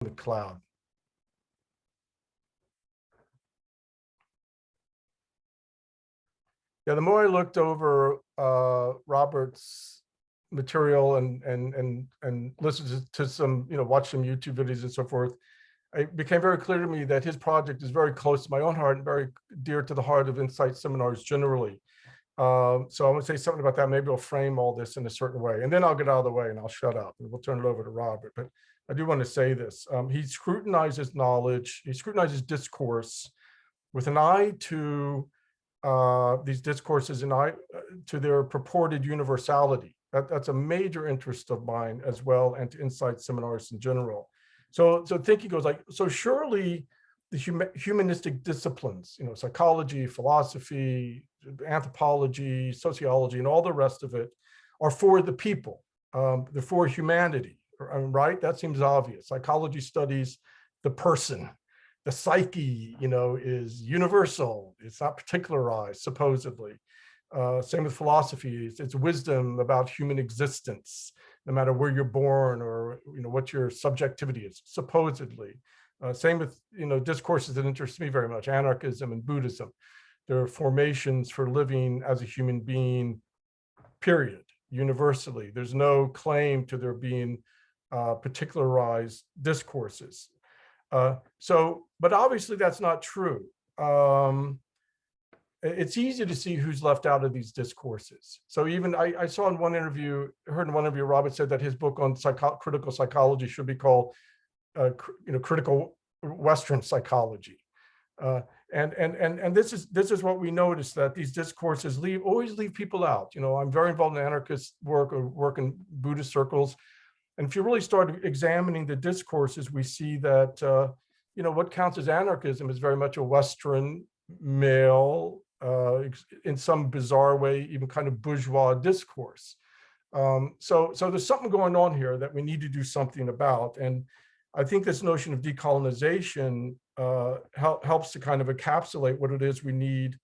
the cloud. Yeah, the more I looked over Robert's material and listened to some, watched some YouTube videos and so forth, it became very clear to me that his project is very close to my own heart and very dear to the heart of Incite seminars generally. So I want to say something about that. Maybe I'll frame all this in a certain way, and then I'll get out of the way and I'll shut up and we'll turn it over to Robert. But I do want to say this. He scrutinizes knowledge, he scrutinizes discourse with an eye to these discourses and to their purported universality. That's a major interest of mine as well, and to Incite seminars in general. So thinking goes like, so surely the humanistic disciplines, psychology, philosophy, anthropology, sociology, and all the rest of it are for the people. They're for humanity, right? That seems obvious. Psychology studies the person. The psyche, is universal. It's not particularized, supposedly. Same with philosophy. It's wisdom about human existence, no matter where you're born or what your subjectivity is, supposedly. Same with discourses that interest me very much, anarchism and Buddhism. There are formations for living as a human being, period, universally. There's no claim to there being particularized discourses. But obviously that's not true. It's easy to see who's left out of these discourses. So even I saw in one interview, heard in one interview, Robert said that his book on critical psychology should be called, critical Western psychology. And this is what we notice, that these discourses always leave people out. I'm very involved in anarchist work or work in Buddhist circles. And if you really start examining the discourses, we see that, what counts as anarchism is very much a Western, male, in some bizarre way, even kind of bourgeois discourse. So there's something going on here that we need to do something about. And I think this notion of decolonization helps to kind of encapsulate what it is we need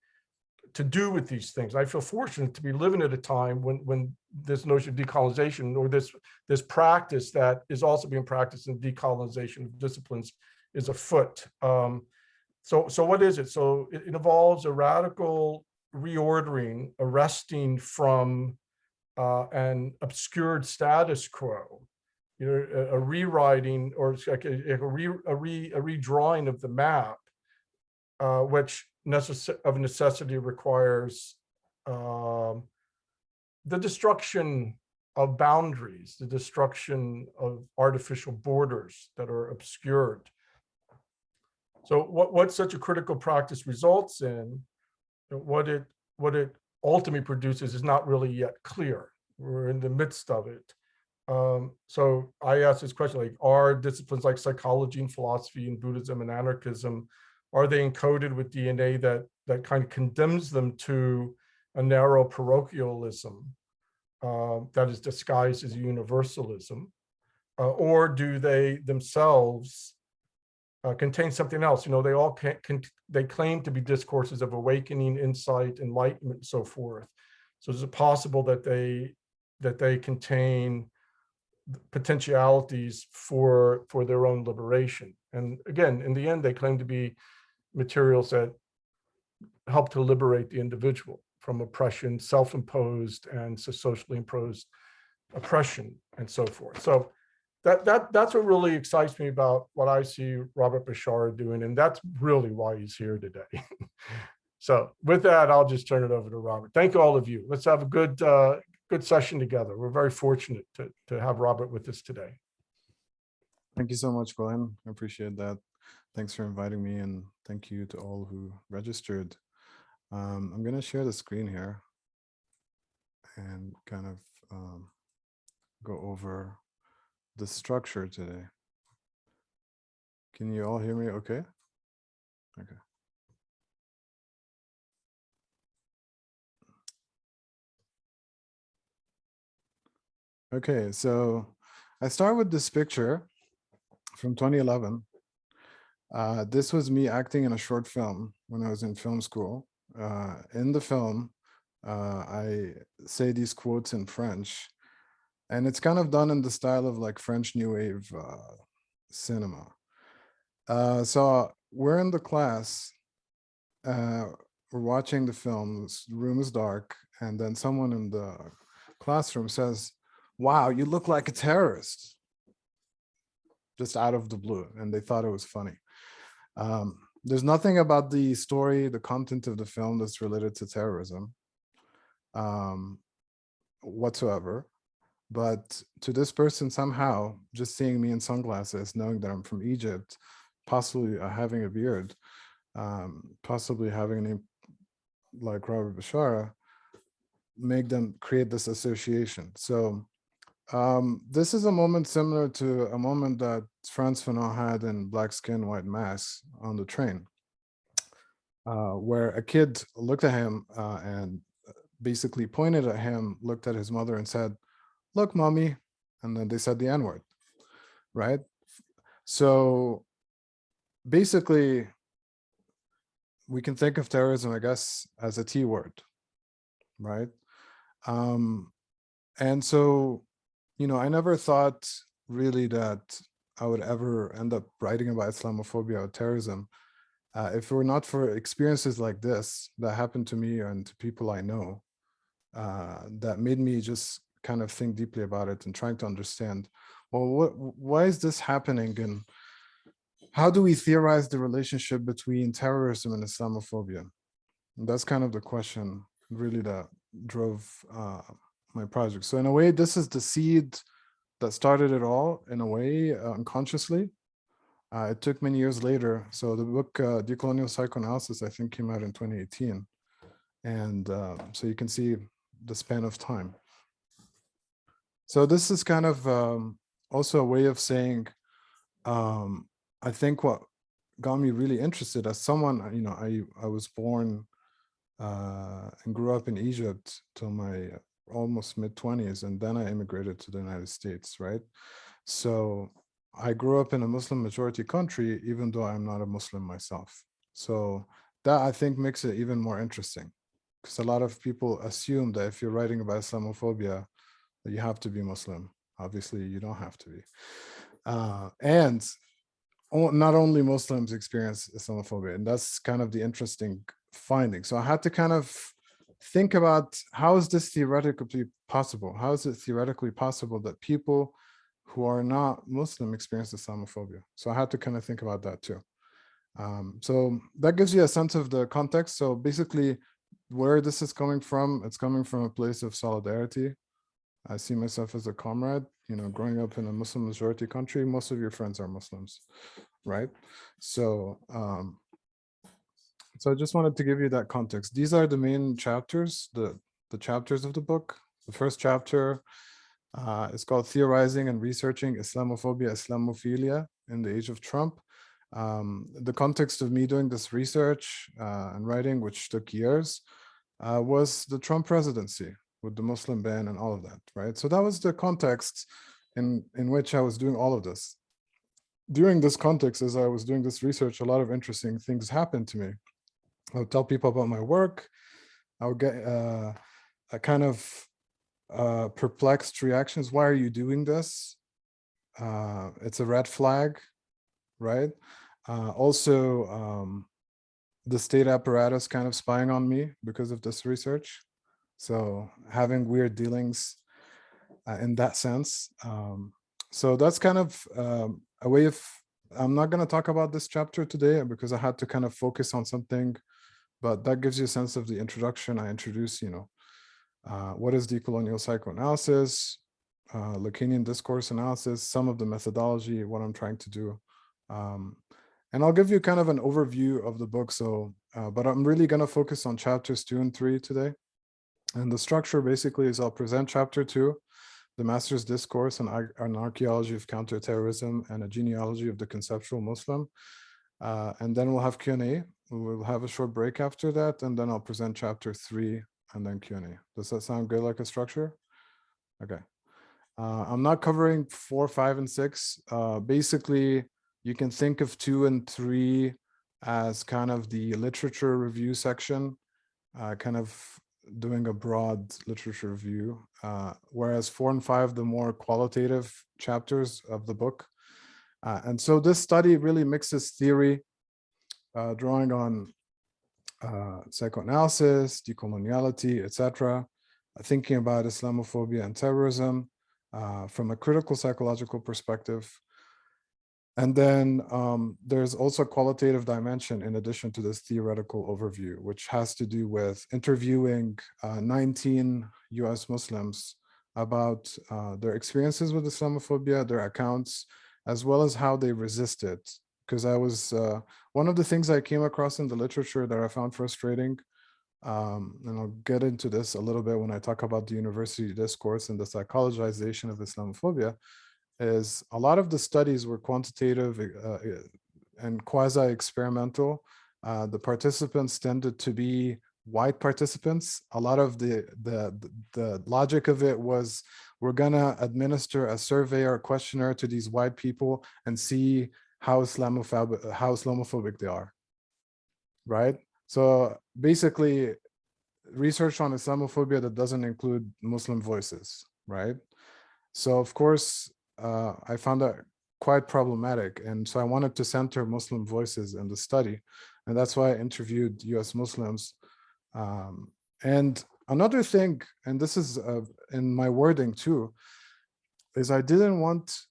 to do with these things. I feel fortunate to be living at a time when this notion of decolonization, or this practice that is also being practiced in decolonization of disciplines, is afoot. So what is it? So it involves a radical reordering, arresting from an obscured status quo, a rewriting, or like a redrawing of the map, which of necessity requires the destruction of boundaries, the destruction of artificial borders that are obscured. So what such a critical practice results in, what it ultimately produces, is not really yet clear. We're in the midst of it. So I asked this question, like, are disciplines like psychology and philosophy and Buddhism and anarchism, are they encoded with DNA that kind of condemns them to a narrow parochialism that is disguised as universalism? Or do they themselves contain something else? They all they claim to be discourses of awakening, insight, enlightenment, and so forth. So is it possible that they contain potentialities for their own liberation? And again, in the end, they claim to be materials that help to liberate the individual from oppression, self-imposed and socially imposed oppression, and so forth. So that's what really excites me about what I see Robert Bashar doing, and that's really why he's here today. So with that, I'll just turn it over to Robert. Thank all of you. Let's have a good session together. We're very fortunate to have Robert with us today. Thank you so much, Glenn. I appreciate that. Thanks for inviting me, and thank you to all who registered. I'm going to share the screen here and kind of go over the structure today. Can you all hear me okay? Okay. Okay, so I start with this picture from 2011. This was me acting in a short film when I was in film school. In the film, I say these quotes in French, and it's kind of done in the style of like French New Wave cinema. So we're in the class, we're watching the film, the room is dark, and then someone in the classroom says, "Wow, you look like a terrorist," just out of the blue, and they thought it was funny. There's nothing about the story, the content of the film that's related to terrorism whatsoever. But to this person, somehow, just seeing me in sunglasses, knowing that I'm from Egypt, possibly having a beard, possibly having a name like Robert Bashara, make them create this association. So this is a moment similar to a moment that Frantz Fanon had in Black Skin, White Mask on the train, where a kid looked at him and basically pointed at him, looked at his mother and said, "Look, mommy," and then they said the N-word, right? So basically, we can think of terrorism, I guess, as a T word, right? And so, you know, I never thought really that I would ever end up writing about Islamophobia or terrorism if it were not for experiences like this that happened to me and to people I know, that made me just kind of think deeply about it and trying to understand, well, why is this happening, and how do we theorize the relationship between terrorism and Islamophobia? And that's kind of the question really that drove my project. So in a way, this is the seed that started it all, in a way, unconsciously. It took many years later. So the book Decolonial Psychoanalysis, I think, came out in 2018. And so you can see the span of time. So this is kind of also a way of saying, I think what got me really interested as someone, you know, I was born and grew up in Egypt till my almost mid-20s, and then I immigrated to the United States, right? So I grew up in a Muslim majority country, even though I'm not a Muslim myself. So that, I think, makes it even more interesting, because a lot of people assume that if you're writing about Islamophobia, that you have to be Muslim. Obviously, you don't have to be. And not only Muslims experience Islamophobia, and that's kind of the interesting finding. So I had to kind of think about, how is this theoretically possible? How is it theoretically possible that people who are not Muslim experience Islamophobia? So I had to kind of think about that too. So that gives you a sense of the context. So basically, where this is coming from, it's coming from a place of solidarity. I see myself as a comrade. You know, growing up in a Muslim majority country, most of your friends are Muslims, right? So so I just wanted to give you that context. These are the main chapters, the chapters of the book. The first chapter is called Theorizing and Researching Islamophobia, Islamophilia in the Age of Trump. The context of me doing this research and writing, which took years, was the Trump presidency with the Muslim ban and all of that, right? So that was the context in which I was doing all of this. During this context, as I was doing this research, a lot of interesting things happened to me. I would tell people about my work. I would get a kind of perplexed reactions. Why are you doing this? It's a red flag, right? Also, the state apparatus kind of spying on me because of this research. So having weird dealings in that sense. So that's kind of a way of, I'm not going to talk about this chapter today because I had to kind of focus on something, but that gives you a sense of the introduction. I introduce, you know, what is decolonial psychoanalysis, Lacanian discourse analysis, some of the methodology, what I'm trying to do. And I'll give you kind of an overview of the book. So, but I'm really going to focus on chapters 2 and 3 today. And the structure basically is I'll present chapter 2, the master's discourse on an archaeology of counterterrorism and a genealogy of the conceptual Muslim. And then we'll have Q&A. We'll have a short break after that, and then I'll present chapter 3 and then Q&A. Does that sound good, like a structure? Okay. I'm not covering 4, 5, and 6. Basically, you can think of 2 and 3 as kind of the literature review section, kind of doing a broad literature review, whereas 4 and 5, the more qualitative chapters of the book. And so this study really mixes theory, drawing on psychoanalysis, decoloniality, etc., thinking about Islamophobia and terrorism from a critical psychological perspective. And then there's also a qualitative dimension in addition to this theoretical overview, which has to do with interviewing 19 US Muslims about their experiences with Islamophobia, their accounts, as well as how they resist it. Because I was, one of the things I came across in the literature that I found frustrating, and I'll get into this a little bit when I talk about the university discourse and the psychologization of Islamophobia, is a lot of the studies were quantitative and quasi-experimental. The participants tended to be white participants. A lot of the logic of it was, we're gonna administer a survey or a questionnaire to these white people and see how Islamophobic they are, right? So basically, research on Islamophobia that doesn't include Muslim voices, right? So of course, I found that quite problematic. And so I wanted to center Muslim voices in the study. And that's why I interviewed US Muslims. And another thing, and this is in my wording too, is I didn't want,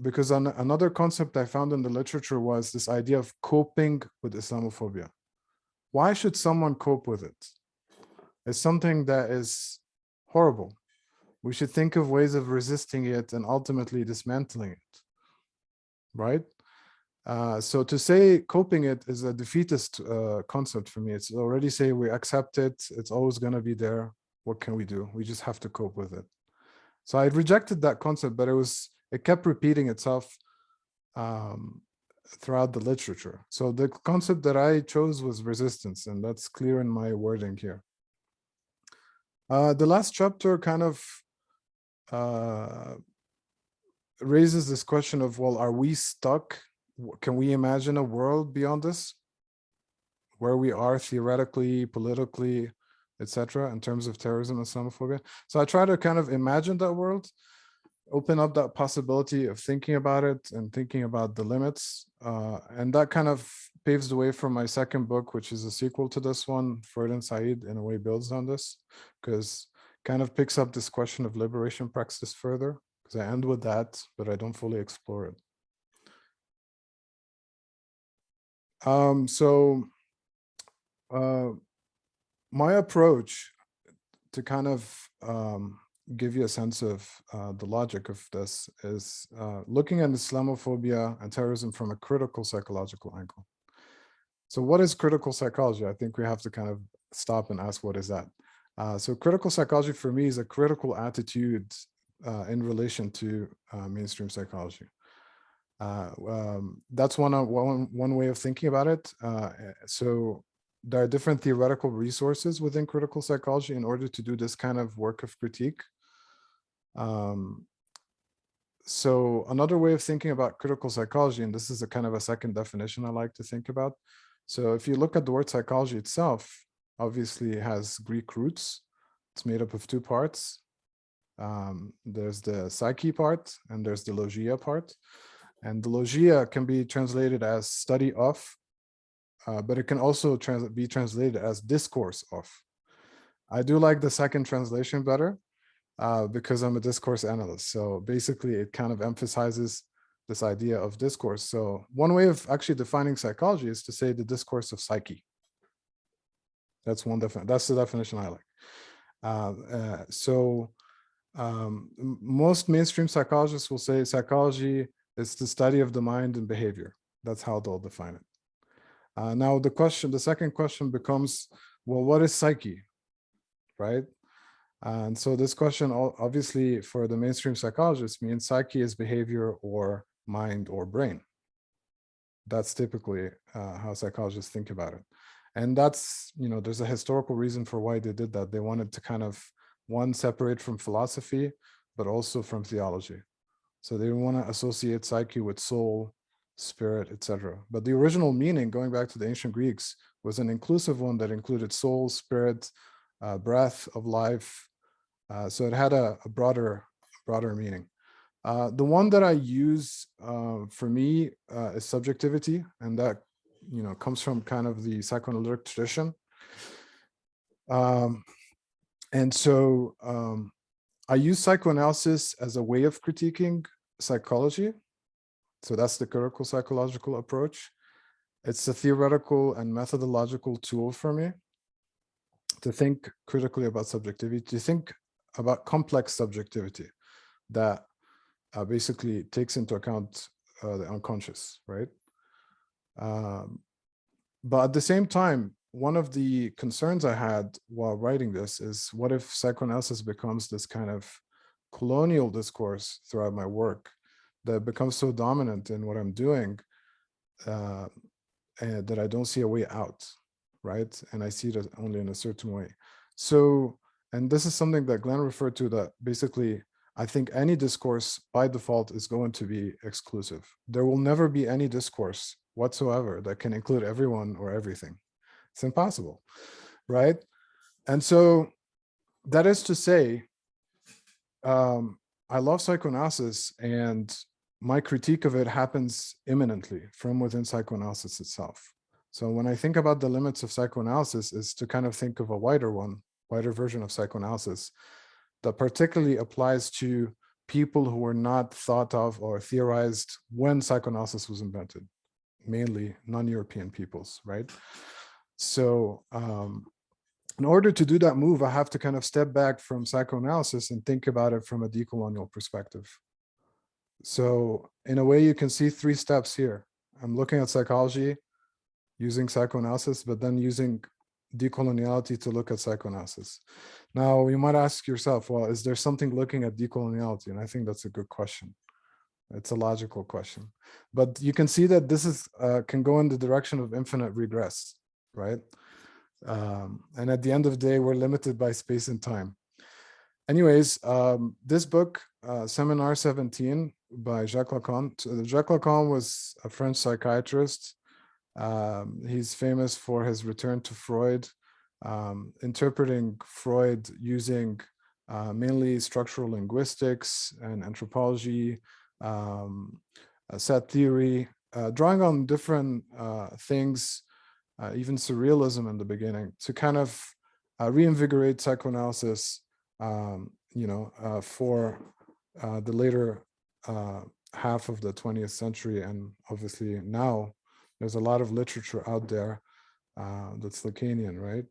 because another concept I found in the literature was this idea of coping with Islamophobia. Why should someone cope with it? It's something that is horrible. We should think of ways of resisting it and ultimately dismantling it, right? So to say coping it is a defeatist concept for me. It's already say we accept it, it's always gonna be there. What can we do? We just have to cope with it. So I rejected that concept, but it kept repeating itself throughout the literature. So the concept that I chose was resistance, and that's clear in my wording here. The last chapter kind of raises this question of, well, are we stuck? Can we imagine a world beyond this, where we are theoretically, politically, etc., in terms of terrorism and Islamophobia? So I try to kind of imagine that world, open up that possibility of thinking about it and thinking about the limits. And that kind of paves the way for my second book, which is a sequel to this one. Freud and Said, in a way, builds on this, because kind of picks up this question of liberation praxis further, because I end with that, but I don't fully explore it. My approach to kind of give you a sense of the logic of this is looking at Islamophobia and terrorism from a critical psychological angle. So what is critical psychology? I think we have to kind of stop and ask, what is that? So critical psychology for me is a critical attitude in relation to mainstream psychology. That's one way of thinking about it. So there are different theoretical resources within critical psychology in order to do this kind of work of critique. So another way of thinking about critical psychology, and this is a kind of a second definition I like to think about. So if you look at the word psychology itself, obviously it has Greek roots. It's made up of two parts. There's the psyche part and there's the logia part. And the logia can be translated as study of, but it can also be translated as discourse of. I do like the second translation better because I'm a discourse analyst. So basically it kind of emphasizes this idea of discourse. So one way of actually defining psychology is to say the discourse of psyche. That's one definition. That's the definition I like. Most mainstream psychologists will say psychology is the study of the mind and behavior. That's how they'll define it. Now the second question becomes, well, what is psyche, right? And so this question, obviously, for the mainstream psychologists, means psyche is behavior or mind or brain. That's typically how psychologists think about it. And that's, there's a historical reason for why they did that. They wanted to kind of, one, separate from philosophy, but also from theology. So they didn't want to associate psyche with soul, spirit, etc. But the original meaning, going back to the ancient Greeks, was an inclusive one that included soul, spirit, breath of life. So it had a broader meaning. The one that I use for me is subjectivity, and that comes from kind of the psychoanalytic tradition. And so I use psychoanalysis as a way of critiquing psychology. So that's the critical psychological approach. It's a theoretical and methodological tool for me to think critically about subjectivity, to think about complex subjectivity that basically takes into account the unconscious, right? But at the same time, one of the concerns I had while writing this is, what if psychoanalysis becomes this kind of colonial discourse throughout my work that becomes so dominant in what I'm doing and that I don't see a way out, right? And I see it only in a certain way. So, and this is something that Glenn referred to, that basically, I think any discourse by default is going to be exclusive. There will never be any discourse whatsoever that can include everyone or everything. It's impossible, right? And so that is to say, I love psychoanalysis, and my critique of it happens imminently from within psychoanalysis itself. So when I think about the limits of psychoanalysis, is to kind of think of a wider version of psychoanalysis that particularly applies to people who were not thought of or theorized when psychoanalysis was invented, mainly non-European peoples, right? So in order to do that move, I have to kind of step back from psychoanalysis and think about it from a decolonial perspective. So in a way, you can see 3 steps here. I'm looking at psychology, using psychoanalysis, but then using decoloniality to look at psychoanalysis. Now, you might ask yourself, well, is there something looking at decoloniality? And I think that's a good question. It's a logical question. But you can see that this is can go in the direction of infinite regress, right? And at the end of the day, we're limited by space and time. Anyways, this book, Seminar 17 by Jacques Lacan. Jacques Lacan was a French psychiatrist. He's famous for his return to Freud, interpreting Freud using mainly structural linguistics and anthropology, set theory, drawing on different things, even surrealism in the beginning, to kind of reinvigorate psychoanalysis, for the later half of the 20th century. And obviously now there's a lot of literature out there that's Lacanian, right?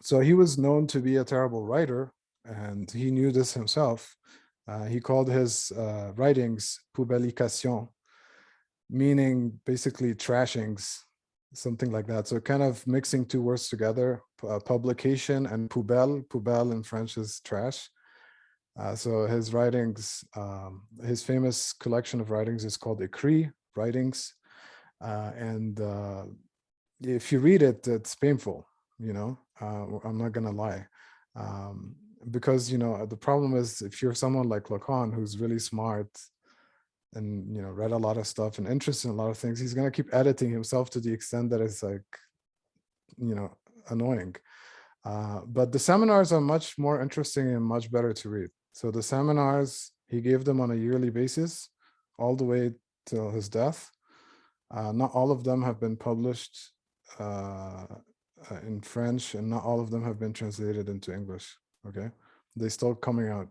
So he was known to be a terrible writer, and he knew this himself. He called his writings publication, meaning basically trashings, something like that. So kind of mixing 2 words together, publication and poubelle. Poubelle in French is trash. So his writings, his famous collection of writings is called Écrits, writings. And if you read it, it's painful, I'm not gonna lie. Because, the problem is, if you're someone like Lacan, who's really smart and, read a lot of stuff and interested in a lot of things, he's gonna keep editing himself to the extent that it's like, annoying. But the seminars are much more interesting and much better to read. So the seminars, he gave them on a yearly basis, all the way till his death. Not all of them have been published in French, and not all of them have been translated into English. Okay, they're still coming out.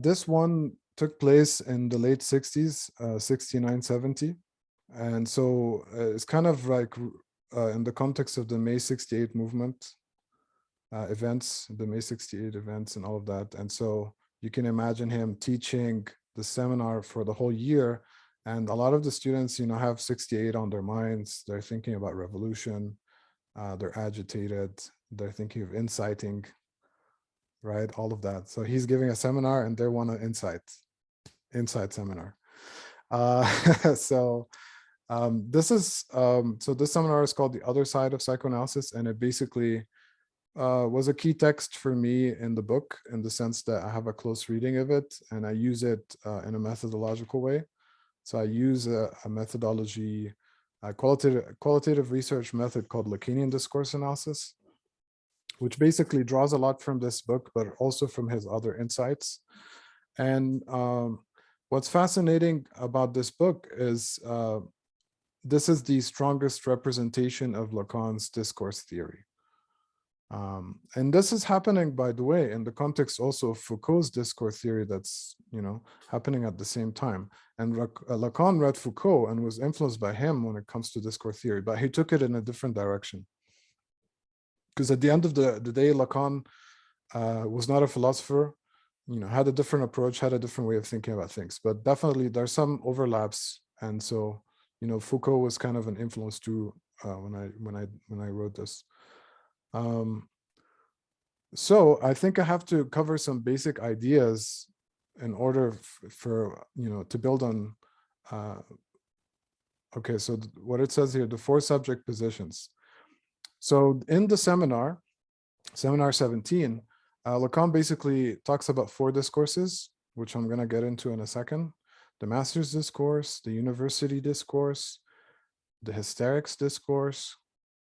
This one took place in the late 60s, 69, 70. And so it's kind of like in the context of the May 68 movement events, the May 68 events and all of that. And so you can imagine him teaching the seminar for the whole year. And a lot of the students, have 68 on their minds. They're thinking about revolution. They're agitated. They're thinking of inciting, right? All of that. So he's giving a seminar, and they want an Incite seminar. This seminar is called The Other Side of Psychoanalysis, and it basically was a key text for me in the book, in the sense that I have a close reading of it, and I use it in a methodological way. So I use a methodology, a qualitative research method called Lacanian discourse analysis, which basically draws a lot from this book, but also from his other insights. And what's fascinating about this book is this is the strongest representation of Lacan's discourse theory. And this is happening, by the way, in the context also of Foucault's discourse theory that's, happening at the same time. And Lacan read Foucault and was influenced by him when it comes to discourse theory, but he took it in a different direction. Because at the end of the day, Lacan was not a philosopher, had a different approach, had a different way of thinking about things, but definitely there's some overlaps. And so, Foucault was kind of an influence too when I wrote this. So I think I have to cover some basic ideas in order for to build on. Okay, so what it says here, the 4 subject positions. So in the seminar 17, Lacan basically talks about 4 discourses, which I'm going to get into in a second: the master's discourse, the university discourse, the hysterics discourse,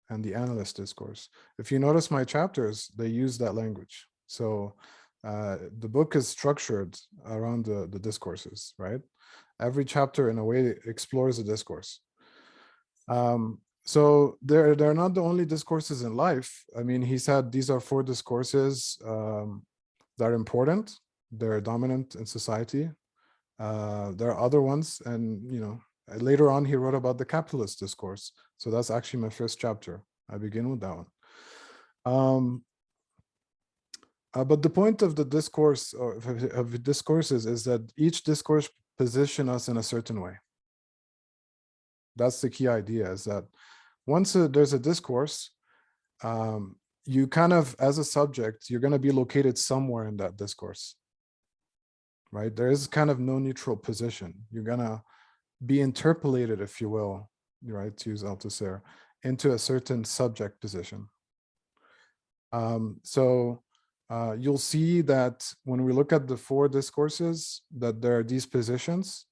and the analyst discourse. If you notice my chapters, they use that language. So the book is structured around the discourses, right? Every chapter in a way explores a discourse. So they're not the only discourses in life. I mean, he said these are 4 discourses that are important. They're dominant in society. There are other ones, and later on, he wrote about the capitalist discourse. So that's actually my first chapter. I begin with that one. But the point of the discourse, or of discourses, is that each discourse positions us in a certain way. That's the key idea, is that once there's a discourse, you kind of, as a subject, you're going to be located somewhere in that discourse, right? There is kind of no neutral position. You're going to be interpolated, if you will, right, to use Althusser, into a certain subject position. So you'll see that when we look at the 4 discourses, that there are these positions,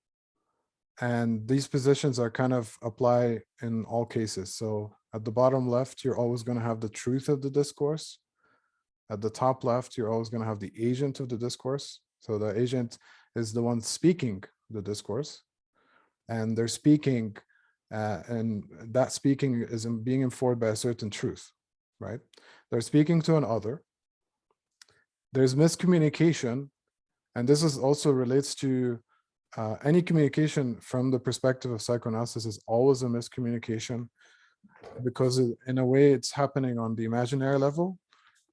and these positions are kind of apply in all cases. So at the bottom left, you're always going to have the truth of the discourse. At the top left, you're always going to have the agent of the discourse. So the agent is the one speaking the discourse, and they're speaking, and that speaking is being informed by a certain truth, right? They're speaking to an other. There's miscommunication, and this is also relates to any communication from the perspective of psychoanalysis is always a miscommunication, because in a way it's happening on the imaginary level,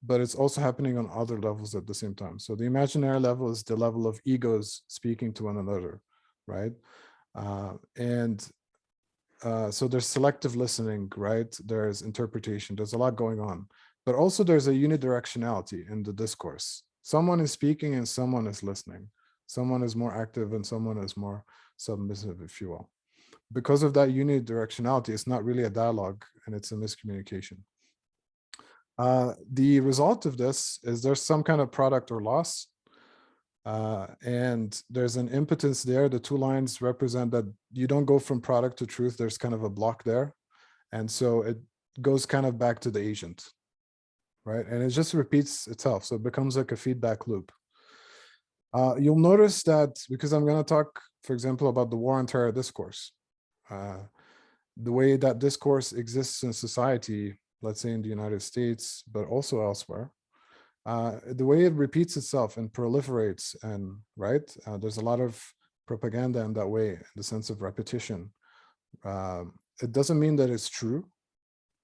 but it's also happening on other levels at the same time. So the imaginary level is the level of egos speaking to one another, right? So there's selective listening, right? There's interpretation, there's a lot going on, but also there's a unidirectionality in the discourse. Someone is speaking and someone is listening. Someone is more active and someone is more submissive, if you will. Because of that unidirectionality, it's not really a dialogue, and it's a miscommunication. The result of this is there's some kind of product or loss, and there's an impotence there. The 2 lines represent that you don't go from product to truth. There's kind of a block there, and so it goes kind of back to the agent, right? And it just repeats itself, so it becomes like a feedback loop. You'll notice that, because I'm going to talk, for example, about the war on terror discourse, the way that discourse exists in society, let's say in the United States, but also elsewhere, the way it repeats itself and proliferates, and right, there's a lot of propaganda in that way, in the sense of repetition. It doesn't mean that it's true,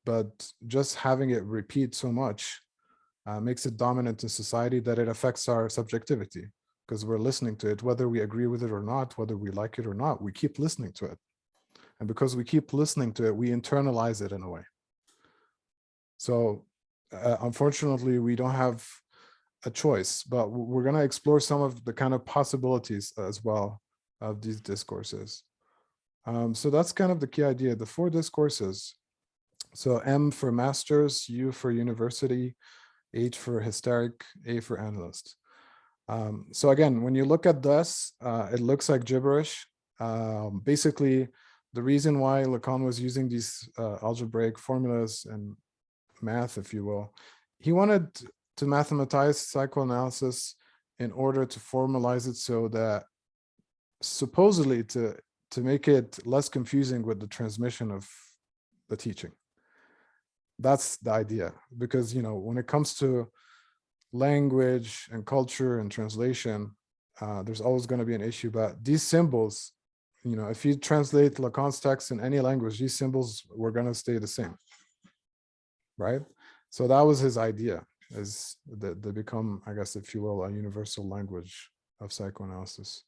but just having it repeat so much makes it dominant in society, that it affects our subjectivity, because we're listening to it, whether we agree with it or not, whether we like it or not, we keep listening to it. And because we keep listening to it, we internalize it in a way. So unfortunately, we don't have a choice, but we're going to explore some of the kind of possibilities as well of these discourses. So that's kind of the key idea, the 4 discourses. So M for masters, U for university, H for hysteric, A for analyst. So again, when you look at this, it looks like gibberish. Basically, the reason why Lacan was using these algebraic formulas and math, if you will, he wanted to mathematize psychoanalysis in order to formalize it so that supposedly to make it less confusing with the transmission of the teaching. That's the idea, because when it comes to language and culture and translation, there's always going to be an issue. But these symbols, if you translate Lacan's text in any language, these symbols were going to stay the same, right? So that was his idea, is that they become, I guess, if you will, a universal language of psychoanalysis.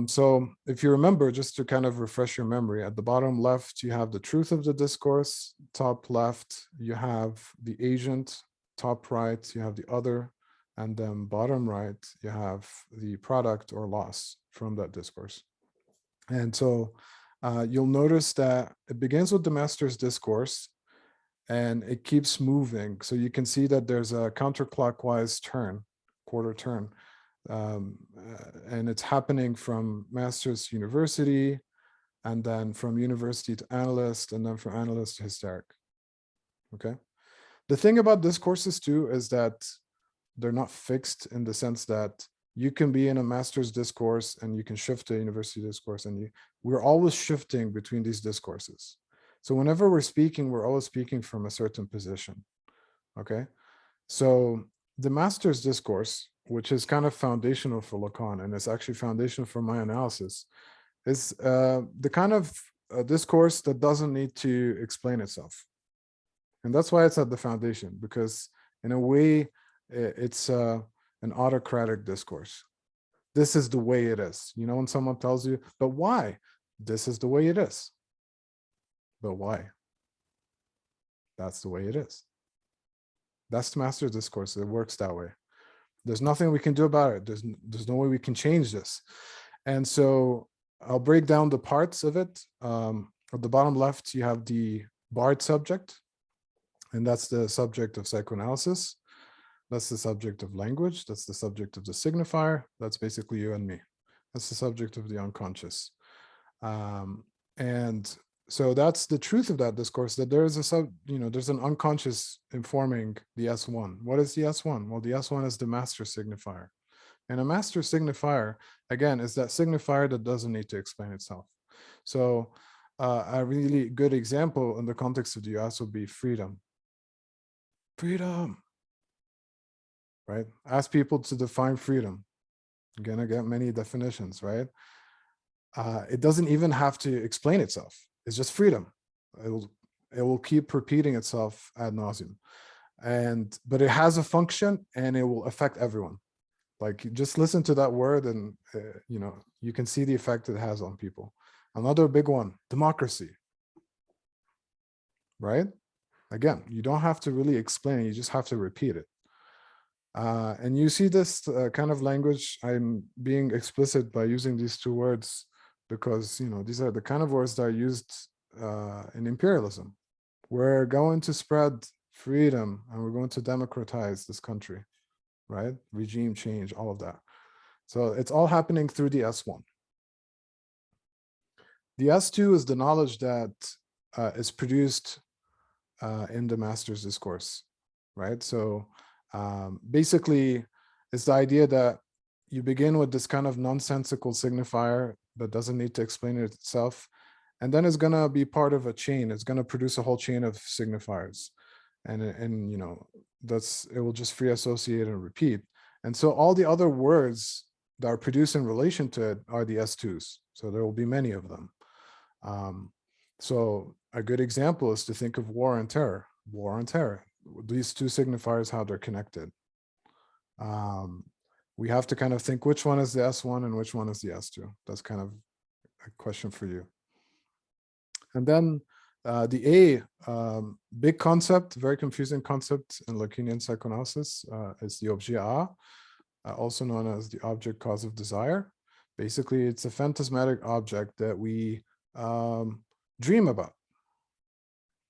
So if you remember, just to kind of refresh your memory, at the bottom left, you have the truth of the discourse. Top left, you have the agent. Top right, you have the other. And then bottom right, you have the product or loss from that discourse. And so you'll notice that it begins with the master's discourse and it keeps moving. So you can see that there's a counterclockwise turn, quarter turn. And it's happening from master's to university, and then from university to analyst, and then from analyst to hysteric. Okay. The thing about discourses too is that they're not fixed, in the sense that you can be in a master's discourse and you can shift to a university discourse, and we're always shifting between these discourses. So whenever we're speaking, we're always speaking from a certain position. Okay. So the master's discourse, which is kind of foundational for Lacan, and it's actually foundational for my analysis, is the kind of discourse that doesn't need to explain itself. And that's why it's at the foundation, because in a way, it's an autocratic discourse. This is the way it is. When someone tells you, but why? This is the way it is. But why? That's the way it is. That's the master's discourse. It works that way. There's nothing we can do about it. There's no way we can change this. And so I'll break down the parts of it. At the bottom left, you have the barred subject, and that's the subject of psychoanalysis. That's the subject of language. That's the subject of the signifier. That's basically you and me. That's the subject of the unconscious. And so that's the truth of that discourse, that there is there's an unconscious informing the S1. What is the S1? Well, the S1 is the master signifier. And a master signifier, again, is that signifier that doesn't need to explain itself. So a really good example in the context of the US would be freedom. Freedom, right? Ask people to define freedom. You're gonna get many definitions, right? It doesn't even have to explain itself. It's just freedom. It will keep repeating itself ad nauseum. But it has a function and it will affect everyone. Like, just listen to that word and you can see the effect it has on people. Another big one, democracy. Right? Again, you don't have to really explain it, you just have to repeat it. And you see this kind of language. I'm being explicit by using these two words because these are the kind of words that are used in imperialism. We're going to spread freedom and we're going to democratize this country, right? Regime change, all of that. So it's all happening through the S1. The S2 is the knowledge that is produced in the master's discourse, right? So basically, it's the idea that you begin with this kind of nonsensical signifier that doesn't need to explain it itself, and then it's going to be part of a chain. It's going to produce a whole chain of signifiers, and it will just free associate and repeat. And so all the other words that are produced in relation to it are the S2s. So there will be many of them. So a good example is to think of war and terror. War and terror. These two signifiers, how they're connected. We have to kind of think which one is the S1 and which one is the S2. That's kind of a question for you. And then the A, big concept, very confusing concept in Lacanian psychoanalysis, is the objet A, also known as the object cause of desire. Basically, it's a phantasmatic object that we dream about,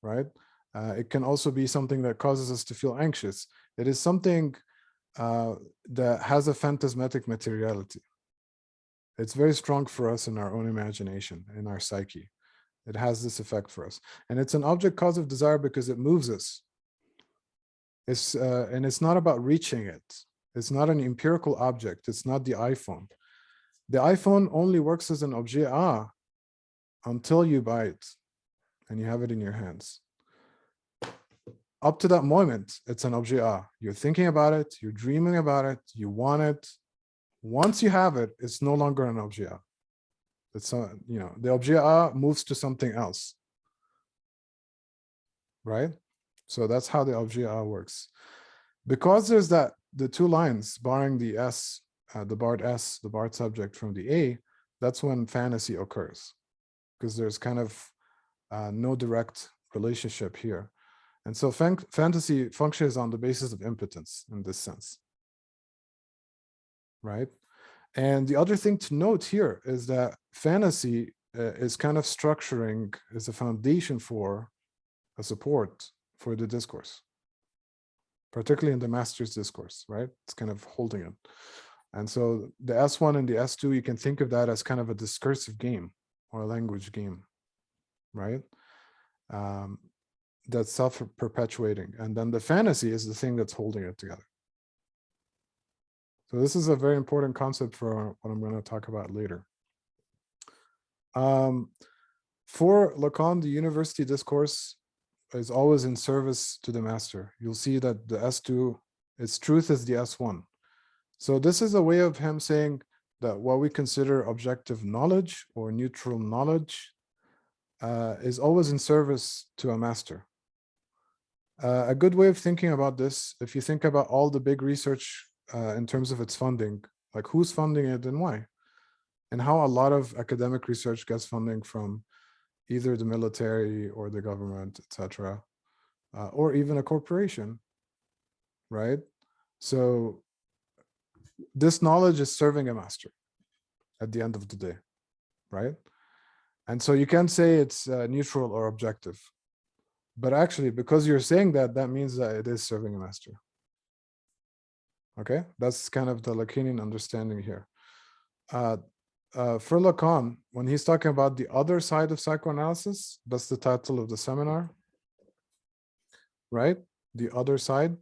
right? It can also be something that causes us to feel anxious. It is something that has a phantasmatic materiality. It's very strong for us in our own imagination, in our psyche. It has this effect for us. And it's an object cause of desire because it moves us. And it's not about reaching it. It's not an empirical object. It's not the iPhone. The iPhone only works as an objet until you buy it and you have it in your hands. Up to that moment, it's an objet. You're thinking about it, you're dreaming about it, you want it. Once you have it, it's no longer an objet. It's the objet moves to something else, right? So that's how the objet works. Because there's the two lines barring the S, the barred subject from the A, that's when fantasy occurs, because there's kind of no direct relationship here. And so fantasy functions on the basis of impotence in this sense, right? And the other thing to note here is that fantasy is kind of structuring, is a foundation for a support for the discourse, particularly in the master's discourse, right? It's kind of holding it. And so the S1 and the S2, you can think of that as kind of a discursive game or a language game, right? That's self-perpetuating. And then the fantasy is the thing that's holding it together. So this is a very important concept for what I'm going to talk about later. For Lacan, the university discourse is always in service to the master. You'll see that the S2, its truth is the S1. So this is a way of him saying that what we consider objective knowledge or neutral knowledge is always in service to a master. A good way of thinking about this, if you think about all the big research in terms of its funding, like who's funding it and why, and how a lot of academic research gets funding from either the military or the government, etc., or even a corporation, right? So this knowledge is serving a master at the end of the day, right? And so you can't say it's neutral or objective. But actually, because you're saying that, that means that it is serving a master. Okay, that's kind of the Lacanian understanding here. For Lacan, when he's talking about the other side of psychoanalysis, that's the title of the seminar, right? The other side.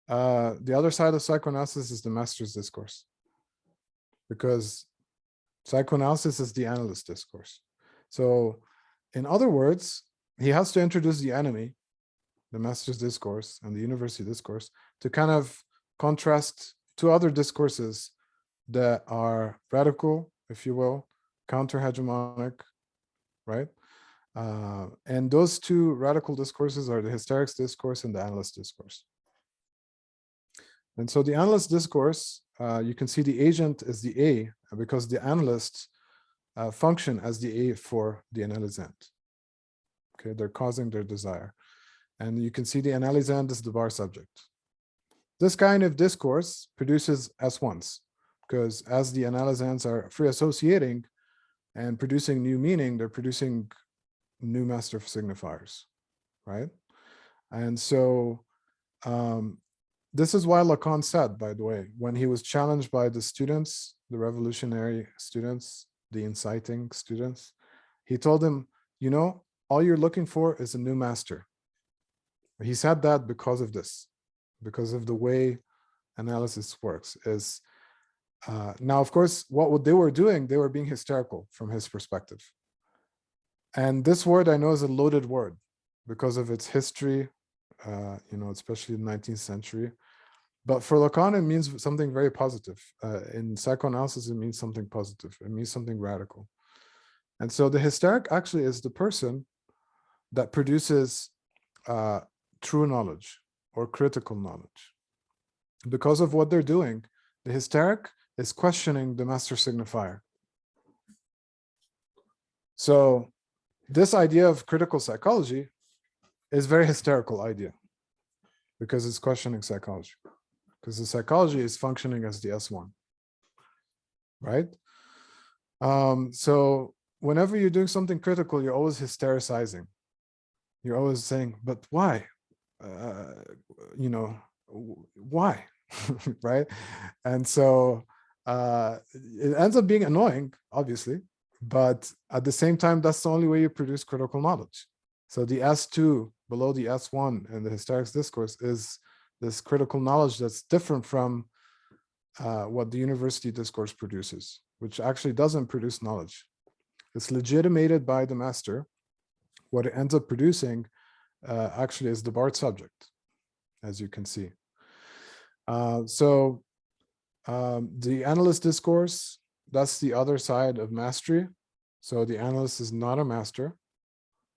The other side of psychoanalysis is the master's discourse, because psychoanalysis is the analyst discourse. So in other words, he has to introduce the enemy, the master's discourse and the university discourse, to kind of contrast two other discourses that are radical, if you will, counter-hegemonic, right? And those two radical discourses are the hysterics discourse and the analyst discourse. And so the analyst discourse, you can see the agent is the A, because the analysts function as the A for the analysand. Okay, they're causing their desire. And you can see the analysand is the bar subject. This kind of discourse produces S1s, because as the analysands are free associating and producing new meaning, they're producing new master signifiers, right? And so this is why Lacan said, by the way, when he was challenged by the students, the revolutionary students, the inciting students, he told them, you know, all you're looking for is a new master. He said that because of this, because of the way analysis works. Is now, of course, what they were doing, they were being hysterical from his perspective. And this word I know is a loaded word because of its history, you know, especially in the 19th century. But for Lacan, it means something very positive. In psychoanalysis, it means something positive. It means something radical. And so the hysteric actually is the person that produces true knowledge or critical knowledge. Because of what they're doing, the hysteric is questioning the master signifier. So this idea of critical psychology is a very hysterical idea because it's questioning psychology, because the psychology is functioning as the S1, right? So whenever you're doing something critical, you're always hystericizing. You're always saying, but why? You know, why? Right? And so it ends up being annoying, obviously, but at the same time, that's the only way you produce critical knowledge. So the S2 below the S1 in the hysterics discourse is this critical knowledge that's different from what the university discourse produces, which actually doesn't produce knowledge. It's legitimated by the master. What it ends up producing actually is the barred subject, as you can see. The analyst discourse, that's the other side of mastery. So the analyst is not a master,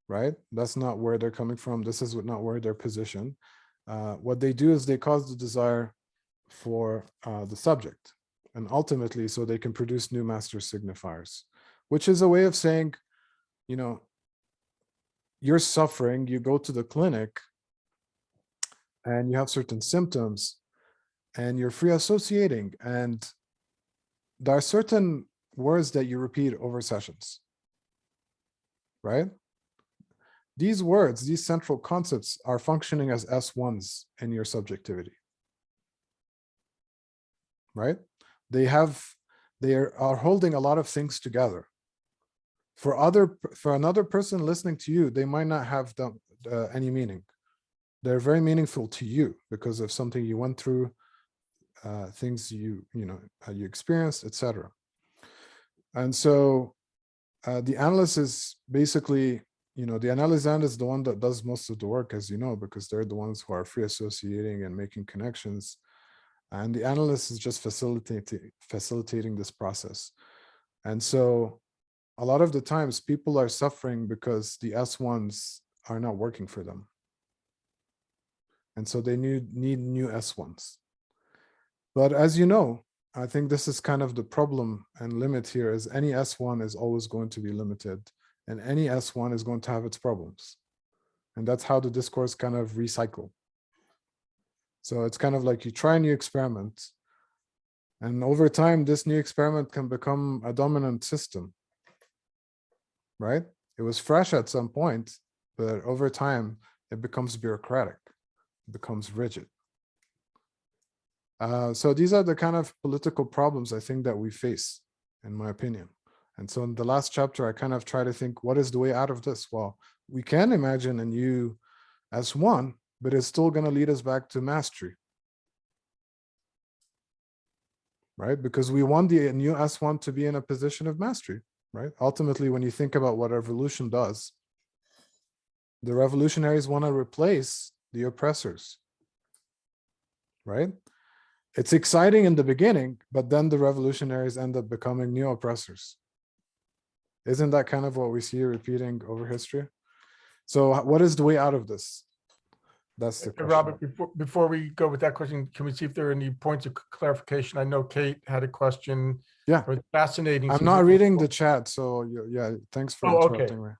right? That's not where they're coming from. This is not where they're positioned. What they do is they cause the desire for the subject, and ultimately so they can produce new master signifiers, which is a way of saying, you know, you're suffering, you go to the clinic and you have certain symptoms and you're free associating, and there are certain words that you repeat over sessions, right? These words, these central concepts are functioning as S1s in your subjectivity, right? They are holding a lot of things together. For another person listening to you, they might not have any meaning. They're very meaningful to you because of something you went through, things you experienced, etc. And so the analyst is basically, the analysand is the one that does most of the work, as you know, because they're the ones who are free associating and making connections. And the analyst is just facilitating this process. And so a lot of the times people are suffering because the S1s are not working for them. And so they need new S1s. But as you know, I think this is kind of the problem and limit here, is any S1 is always going to be limited, and any S1 is going to have its problems. And that's how the discourse kind of recycle. So it's kind of like you try a new experiment, and over time, this new experiment can become a dominant system, right? It was fresh at some point, but over time, it becomes bureaucratic, it becomes rigid. So these are the kind of political problems I think that we face, in my opinion. And so in the last chapter, I kind of try to think, what is the way out of this? Well, we can imagine a new S1, but it's still going to lead us back to mastery, right? Because we want the new S1 to be in a position of mastery, right? Ultimately, when you think about what a revolution does, the revolutionaries want to replace the oppressors, right? It's exciting in the beginning, but then the revolutionaries end up becoming new oppressors. Isn't that kind of what we see repeating over history? So what is the way out of this? That's the question. Robert, before we go with that question, can we see if there are any points of clarification? I know Kate had a question. Yeah. Fascinating. I'm not reading the chat, so yeah, thanks for interrupting me.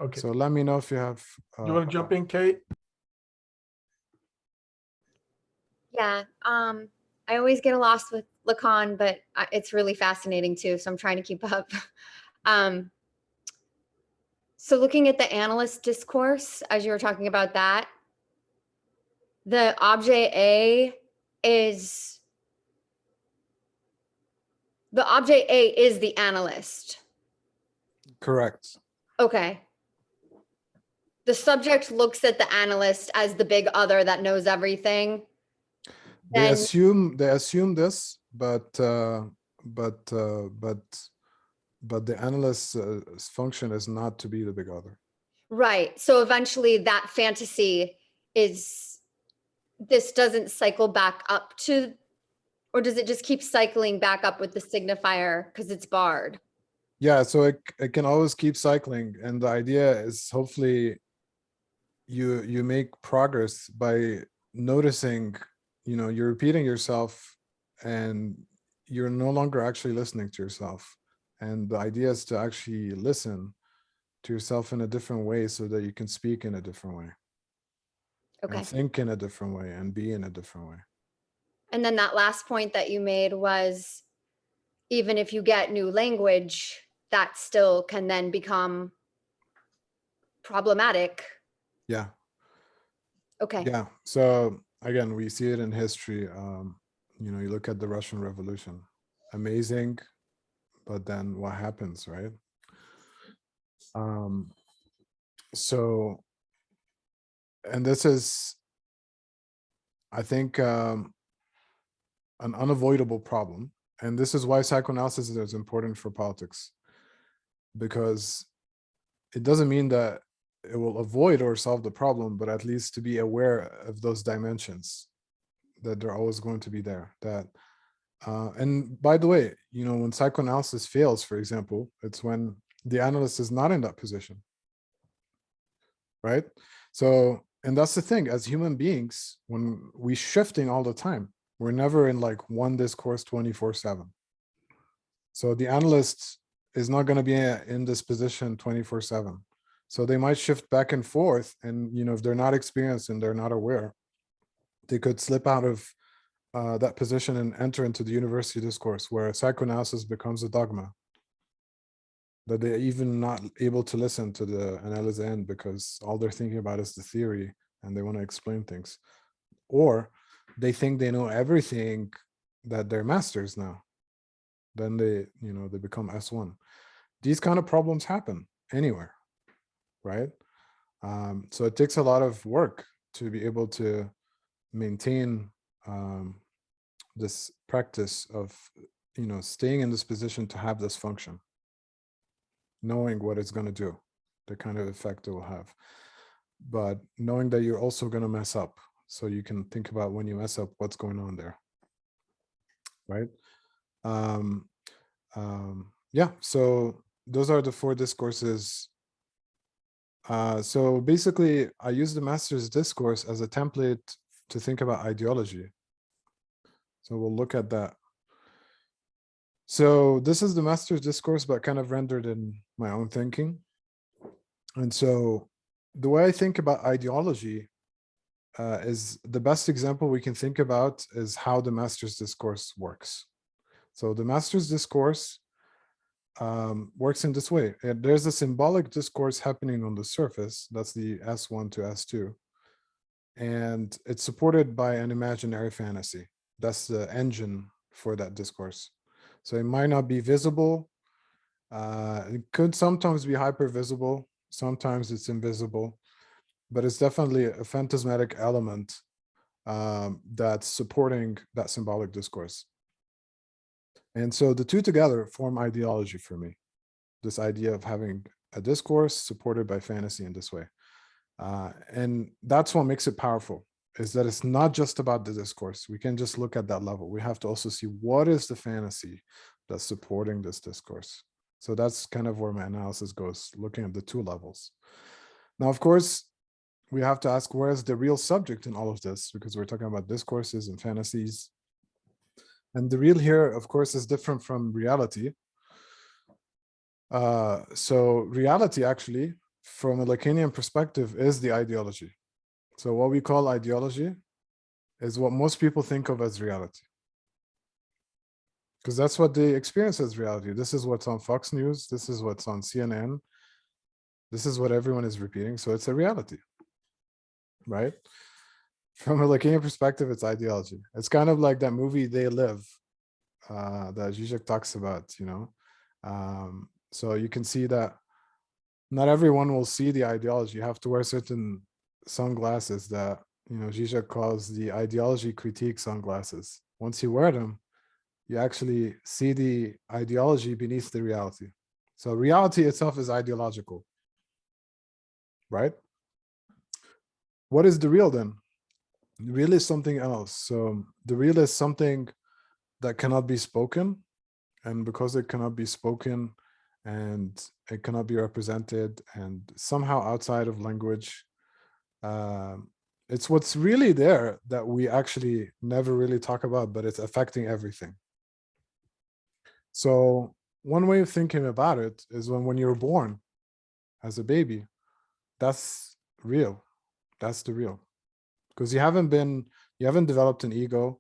Okay. So let me know if you have. You want to jump in, Kate? Yeah. I always get lost with Lacan, but it's really fascinating too. So I'm trying to keep up. So looking at the analyst discourse, as you were talking about that, the object A is the analyst. Correct. Okay. The subject looks at the analyst as the big other that knows everything. They assume this, but the analyst's function is not to be the big other. Right. So eventually that fantasy is, this doesn't cycle back up to, or does it just keep cycling back up with the signifier because it's barred? Yeah, so it can always keep cycling. And the idea is hopefully you make progress by noticing, you're repeating yourself and you're no longer actually listening to yourself. And the idea is to actually listen to yourself in a different way so that you can speak in a different way. Okay. And think in a different way and be in a different way. And then that last point that you made was, even if you get new language, that still can then become problematic. Yeah. Okay. Yeah. So again, we see it in history. You look at the Russian Revolution, amazing, but then what happens, right? So, and this is, I think, an unavoidable problem. And this is why psychoanalysis is important for politics, because it doesn't mean that it will avoid or solve the problem, but at least to be aware of those dimensions, that they're always going to be there. That, and by the way, you know, when psychoanalysis fails, for example, it's when the analyst is not in that position, right? So, and that's the thing, as human beings, when we shifting all the time, we're never in like one discourse 24/7. So the analyst is not going to be in this position 24/7. So they might shift back and forth, and you know, if they're not experienced and they're not aware, they could slip out of that position and enter into the university discourse where psychoanalysis becomes a dogma, that they're even not able to listen to the analysis end because all they're thinking about is the theory and they want to explain things. Or they think they know everything, that they're masters now. Then they, you know, they become S1. These kind of problems happen anywhere, right? So it takes a lot of work to be able to maintain this practice of, you know, staying in this position to have this function, knowing what it's going to do, the kind of effect it will have, but knowing that you're also going to mess up, so you can think about when you mess up, what's going on there, right? Yeah, so those are the 4 discourses. So basically, I use the master's discourse as a template to think about ideology. So we'll look at that. So this is the master's discourse, but kind of rendered in my own thinking. And so the way I think about ideology is the best example we can think about is how the master's discourse works. So the master's discourse works in this way. There's a symbolic discourse happening on the surface. That's the S1 to S2. And it's supported by an imaginary fantasy. That's the engine for that discourse. So it might not be visible. It could sometimes be hyper visible. Sometimes it's invisible, but it's definitely a phantasmatic element that's supporting that symbolic discourse. And so the two together form ideology for me. This idea of having a discourse supported by fantasy in this way. And that's what makes it powerful, is that it's not just about the discourse. We can just look at that level. We have to also see what is the fantasy that's supporting this discourse. So that's kind of where my analysis goes, looking at the 2 levels. Now, of course, we have to ask, where is the real subject in all of this? Because we're talking about discourses and fantasies. And the real here, of course, is different from reality. So reality, actually, from a Lacanian perspective, is the ideology. So what we call ideology is what most people think of as reality, because that's what they experience as reality. This is what's on Fox News. This is what's on CNN. This is what everyone is repeating. So it's a reality, right? From a Lacanian perspective, it's ideology. It's kind of like that movie They Live that Zizek talks about, you know. So you can see that not everyone will see the ideology. You have to wear certain sunglasses that, you know, Zizek calls the ideology critique sunglasses. Once you wear them, you actually see the ideology beneath the reality. So reality itself is ideological, right? What is the real then? The real is something else. So the real is something that cannot be spoken. And because it cannot be spoken and it cannot be represented and somehow outside of language, it's what's really there that we actually never really talk about, but it's affecting everything. So one way of thinking about it is when you're born as a baby, that's real. That's the real. Because you haven't developed an ego.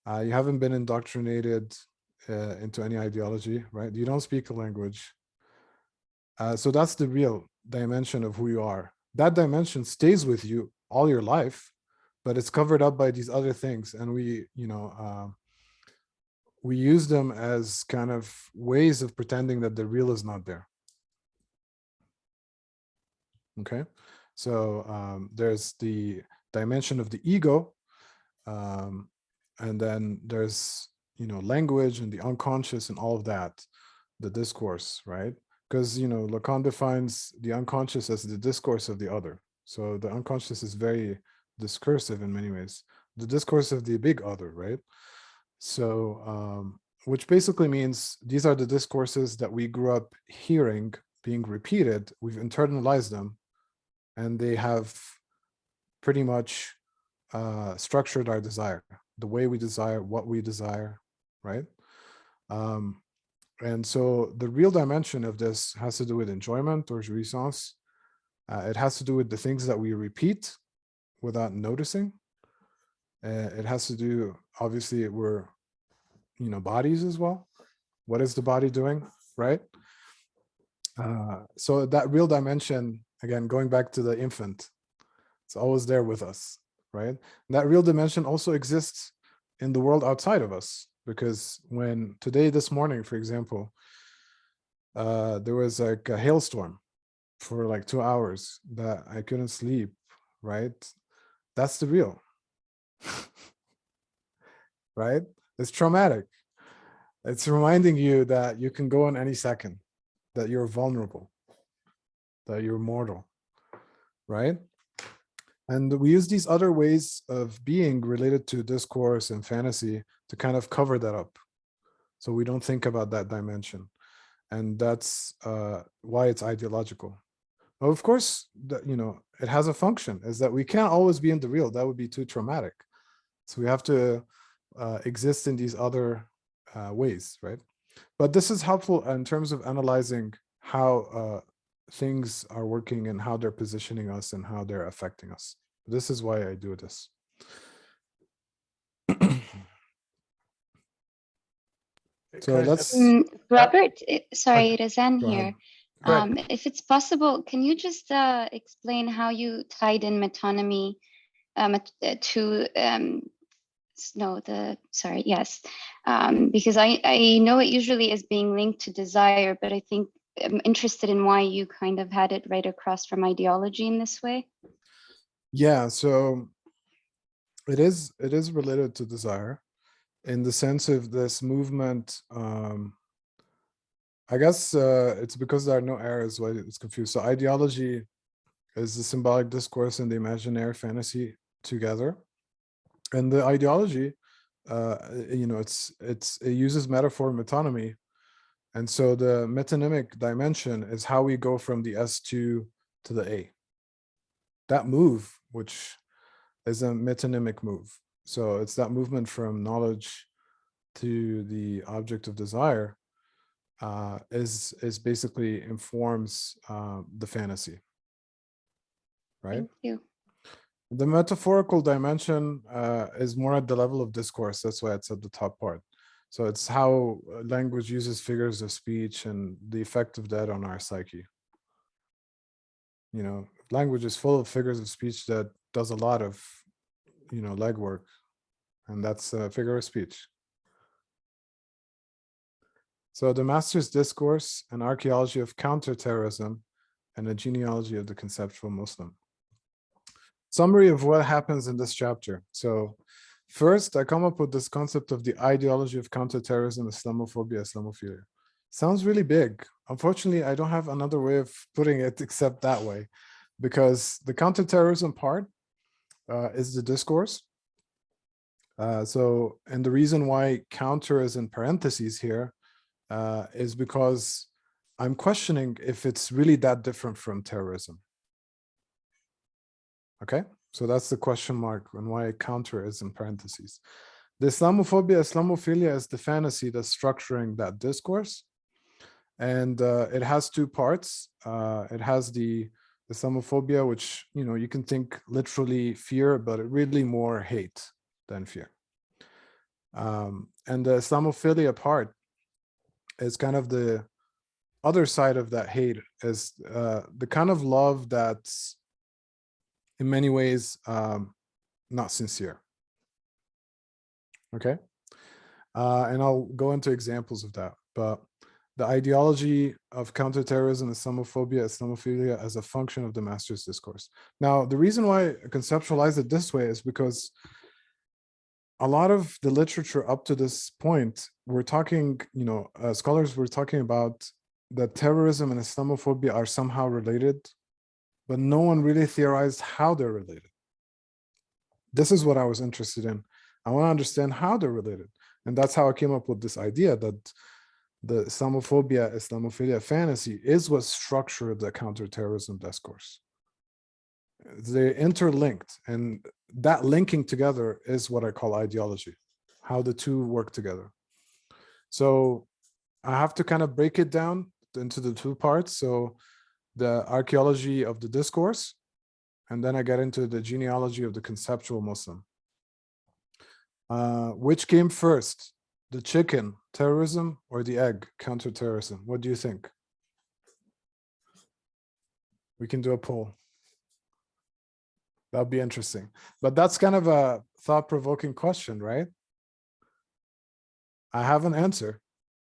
You haven't been indoctrinated into any ideology, right? You don't speak a language. So that's the real dimension of who you are. That dimension stays with you all your life, but it's covered up by these other things. And we, you know, we use them as kind of ways of pretending that the real is not there. Okay, so there's the dimension of the ego, and then there's, you know, language and the unconscious and all of that, the discourse, right? Because, you know, Lacan defines the unconscious as the discourse of the other. So the unconscious is very discursive in many ways, the discourse of the big other, right? So which basically means these are the discourses that we grew up hearing being repeated, we've internalized them, and they have pretty much structured our desire, the way we desire, what we desire, right? And so the real dimension of this has to do with enjoyment or jouissance. It has to do with the things that we repeat without noticing. It has to do, obviously, we're, you know, bodies as well. What is the body doing, right? So that real dimension, again, going back to the infant, it's always there with us, right? And that real dimension also exists in the world outside of us, because when this morning, for example, there was like a hailstorm for like 2 hours that I couldn't sleep, right? That's the real, right? It's traumatic. It's reminding you that you can go in any second, that you're vulnerable, that you're mortal, right? And we use these other ways of being related to discourse and fantasy to kind of cover that up, so we don't think about that dimension. And that's why it's ideological. Well, of course, you know, it has a function, is that we can't always be in the real. That would be too traumatic. So we have to exist in these other ways, right? But this is helpful in terms of analyzing how things are working and how they're positioning us and how they're affecting us. This is why I do this. So let's Robert, sorry, Razan go here. ahead. If it's possible, can you just explain how you tied in metonymy to because I know it usually is being linked to desire, but I think I'm interested in why you kind of had it right across from ideology in this way. Yeah, so it is related to desire in the sense of this movement. I guess it's because there are no errors why it's confused. So ideology is the symbolic discourse and the imaginary fantasy together. And the ideology, you know, it uses metaphor metonymy. And so the metonymic dimension is how we go from the S2 to the A. That move, which is a metonymic move. So it's that movement from knowledge to the object of desire, is basically informs the fantasy, right? Thank you. The metaphorical dimension is more at the level of discourse. That's why it's at the top part. So it's how language uses figures of speech and the effect of that on our psyche. You know, language is full of figures of speech that does a lot of, you know, legwork, and that's a figure of speech. So the master's discourse, an archaeology of counterterrorism, and a genealogy of the conceptual Muslim. Summary of what happens in this chapter. So first, I come up with this concept of the ideology of counterterrorism, Islamophobia, Islamophilia. Sounds really big. Unfortunately, I don't have another way of putting it except that way, because the counterterrorism part is the discourse. And the reason why counter is in parentheses here is because I'm questioning if it's really that different from terrorism. Okay, so that's the question mark and why counter is in parentheses. The Islamophobia, Islamophilia is the fantasy that's structuring that discourse. And it has two parts. It has the Islamophobia, which, you know, you can think literally fear, but it really more hate than fear. And the Islamophilia part is kind of the other side of that hate, is the kind of love that's in many ways not sincere. Okay, and I'll go into examples of that. But the ideology of counterterrorism, Islamophilia as a function of the master's discourse. Now, the reason why I conceptualize it this way is because a lot of the literature up to this point, we're talking, scholars were talking about that terrorism and Islamophobia are somehow related, but no one really theorized how they're related. This is what I was interested in. I want to understand how they're related. And that's how I came up with this idea that the Islamophilia fantasy is what structured the counterterrorism discourse. They're interlinked, and that linking together is what I call ideology, how the two work together. So I have to kind of break it down into the two parts. So the archaeology of the discourse, and then I get into the genealogy of the conceptual Muslim. Which came first, the chicken, terrorism, or the egg, counterterrorism? What do you think? We can do a poll. That'll be interesting. But that's kind of a thought-provoking question, right? I have an answer,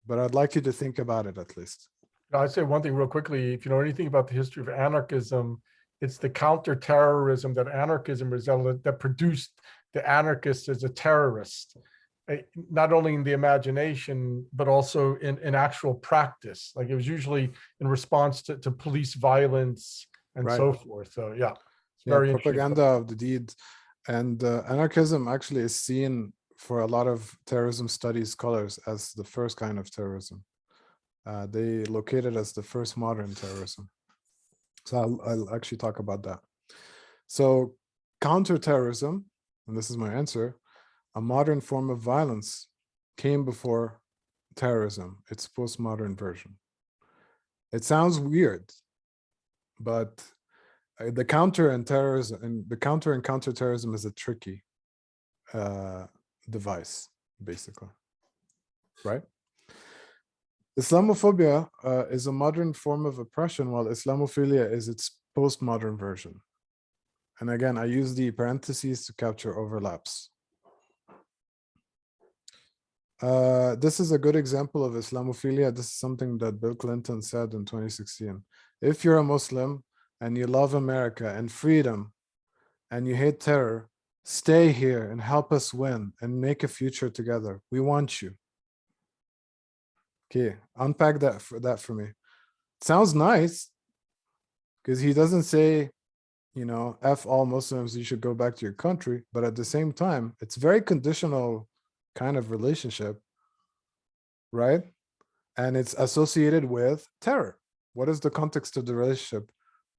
but I'd like you to think about it at least. I'd say one thing real quickly. If you know anything about the history of anarchism, it's the counterterrorism that anarchism resulted that produced the anarchist as a terrorist, not only in the imagination, but also in actual practice. Like it was usually in response to police violence and so forth. So yeah, it's very propaganda of the deed. And anarchism actually is seen for a lot of terrorism studies scholars as the first kind of terrorism. They locate it as the first modern terrorism. So I'll actually talk about that. So counterterrorism, and this is my answer, a modern form of violence came before terrorism, its postmodern version. It sounds weird, but the counter and counterterrorism is a tricky device, basically, right? Islamophobia is a modern form of oppression, while Islamophilia is its postmodern version. And again, I use the parentheses to capture overlaps. This is a good example of Islamophilia. This is something that Bill Clinton said in 2016. If you're a Muslim and you love America and freedom and you hate terror, stay here and help us win and make a future together. We want you. Okay, unpack that for me. Sounds nice because he doesn't say, F all Muslims, you should go back to your country. But at the same time, it's very conditional kind of relationship, right? And it's associated with terror. What is the context of the relationship?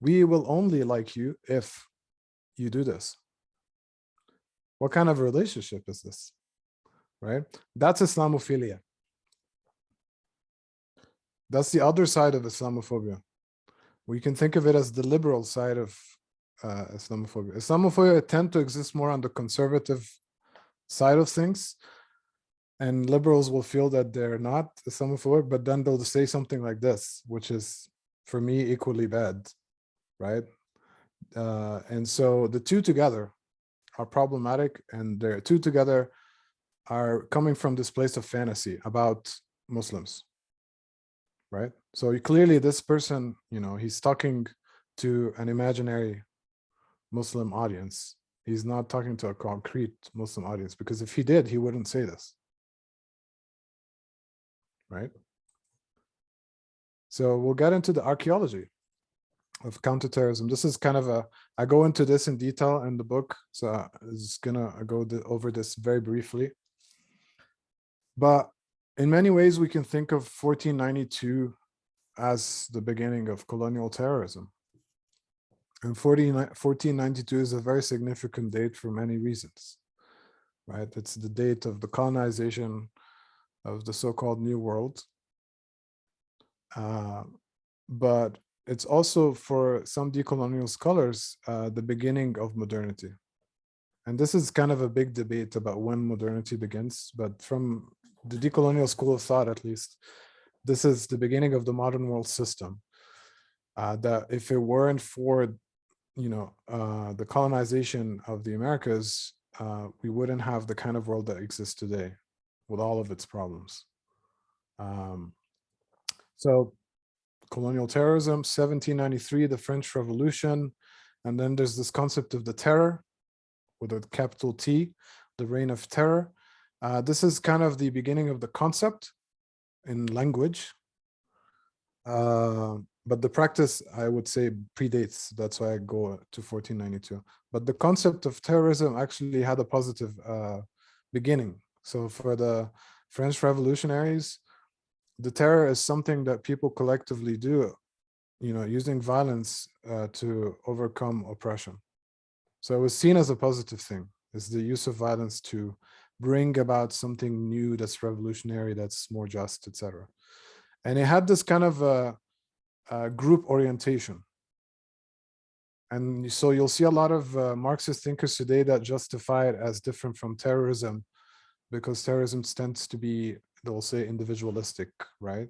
We will only like you if you do this. What kind of relationship is this, right? That's Islamophilia. That's the other side of Islamophobia. We can think of it as the liberal side of Islamophobia. Islamophobia tend to exist more on the conservative side of things, and liberals will feel that they're not Islamophobic, but then they'll say something like this, which is, for me, equally bad, right? And so the two together are problematic, and the two together are coming from this place of fantasy about Muslims. Right? So clearly this person, he's talking to an imaginary Muslim audience. He's not talking to a concrete Muslim audience, because if he did, he wouldn't say this. Right? So we'll get into the archaeology of counterterrorism. This is kind of I go into this in detail in the book, so I'm just gonna go over this very briefly. But in many ways, we can think of 1492 as the beginning of colonial terrorism. And 1492 is a very significant date for many reasons, right? It's the date of the colonization of the so-called New World. But it's also, for some decolonial scholars, the beginning of modernity. And this is kind of a big debate about when modernity begins, but from the decolonial school of thought, at least, this is the beginning of the modern world system. That if it weren't for, the colonization of the Americas, we wouldn't have the kind of world that exists today with all of its problems. So colonial terrorism, 1793, the French Revolution, and then there's this concept of the terror with a capital T, the reign of terror. This is kind of the beginning of the concept in language. But the practice, I would say, predates. That's why I go to 1492. But the concept of terrorism actually had a positive beginning. So for the French revolutionaries, the terror is something that people collectively do, using violence to overcome oppression. So it was seen as a positive thing. It's the use of violence to bring about something new that's revolutionary, that's more just, etc. And it had this kind of group orientation. And so you'll see a lot of Marxist thinkers today that justify it as different from terrorism, because terrorism tends to be, they'll say, individualistic, right?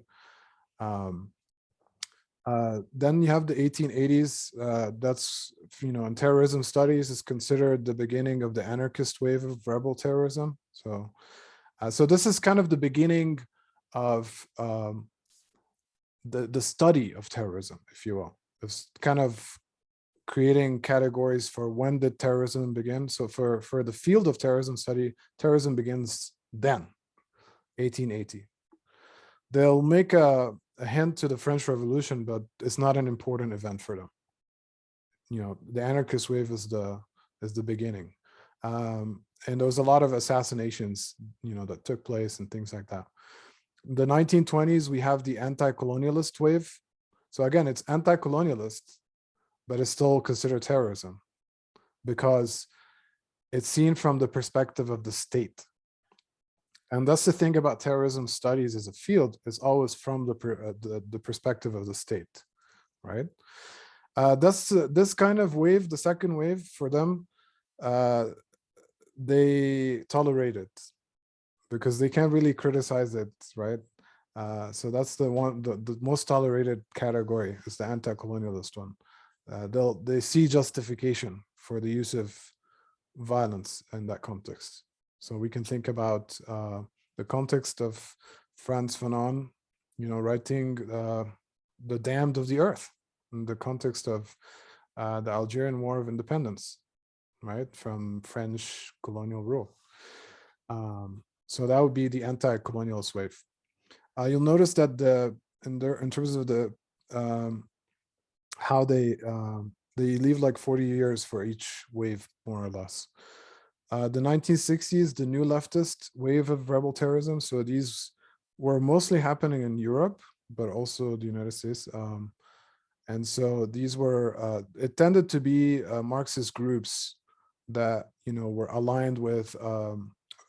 Then you have the 1880s. That's, in terrorism studies is considered the beginning of the anarchist wave of rebel terrorism. So, so this is kind of the beginning of the study of terrorism, if you will. It's kind of creating categories for when did terrorism begin. So for the field of terrorism study, terrorism begins then, 1880. They'll make a hint to the French Revolution, but it's not an important event for them. The anarchist wave is the beginning. And there was a lot of assassinations, that took place and things like that. The 1920s, we have the anti-colonialist wave. So again, it's anti-colonialist, but it's still considered terrorism because it's seen from the perspective of the state. And that's the thing about terrorism studies as a field, is always from the perspective of the state, right? That's this kind of wave, the second wave for them, they tolerate it because they can't really criticize it, right? So that's the one, the most tolerated category is the anti-colonialist one. They see justification for the use of violence in that context. So we can think about the context of Frantz Fanon, writing The Damned of the Earth, in the context of the Algerian War of Independence, right, from French colonial rule. So that would be the anti-colonialist wave. You'll notice that in terms of the how they leave like 40 years for each wave, more or less. The 1960s, the new leftist wave of rebel terrorism. So these were mostly happening in Europe, but also the United States. And so these were, it tended to be Marxist groups that, were aligned with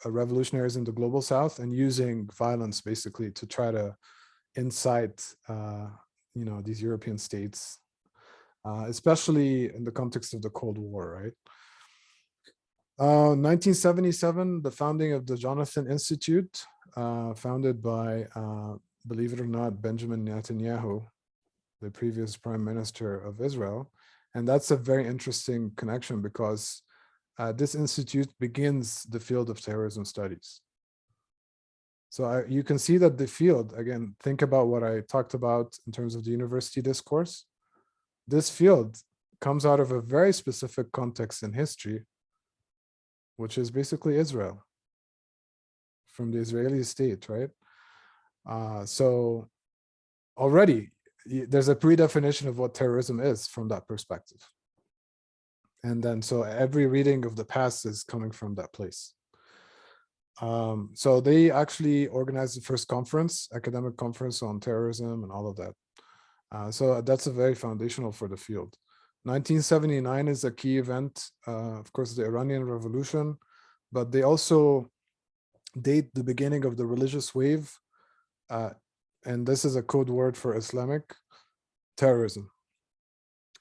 revolutionaries in the global South and using violence basically to try to incite, these European states, especially in the context of the Cold War, right? 1977, the founding of the Jonathan Institute, founded by, believe it or not, Benjamin Netanyahu, the previous prime minister of Israel. And that's a very interesting connection because this institute begins the field of terrorism studies. So you can see that the field, again, think about what I talked about in terms of the university discourse. This field comes out of a very specific context in history, which is basically Israel, from the Israeli state, right? So already there's a predefinition of what terrorism is from that perspective. And then so every reading of the past is coming from that place. So they actually organized the first conference, academic conference on terrorism and all of that. So that's a very foundational for the field. 1979 is a key event, of course, the Iranian Revolution, but they also date the beginning of the religious wave. And this is a code word for Islamic terrorism.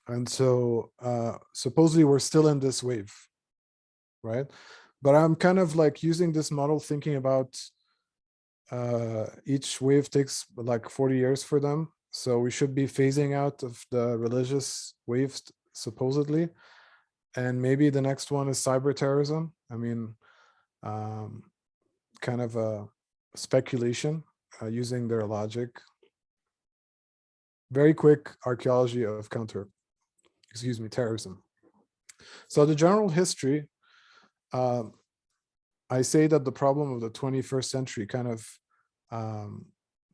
And so supposedly we're still in this wave, right? But I'm kind of like using this model, thinking about each wave takes like 40 years for them. So we should be phasing out of the religious waves, supposedly. And maybe the next one is cyber terrorism. I mean, kind of a speculation using their logic. very quick archaeology of terrorism. So the general history, I say that the problem of the 21st century, kind of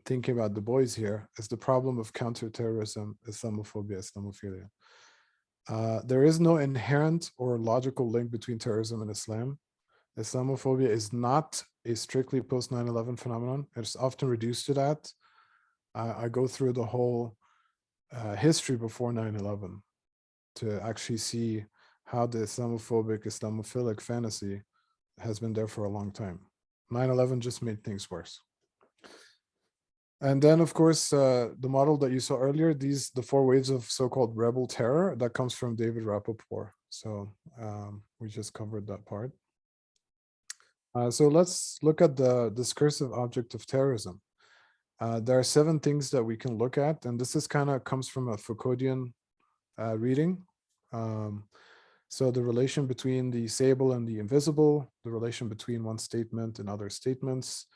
thinking about Du Bois here, is the problem of counterterrorism, Islamophobia, Islamophilia. There is no inherent or logical link between terrorism and Islam. Islamophobia is not a strictly post 9/11 phenomenon. It's often reduced to that. I go through the whole history before 9/11 to actually see how the Islamophobic, Islamophilic fantasy has been there for a long time. 9/11 just made things worse. And then, of course, the model that you saw earlier, the 4 waves of so-called rebel terror, that comes from David Rappaport. So we just covered that part. So let's look at the discursive object of terrorism. There are 7 things that we can look at, and this is kind of comes from a Foucauldian reading. So the relation between the sable and the invisible, the relation between one statement and other statements,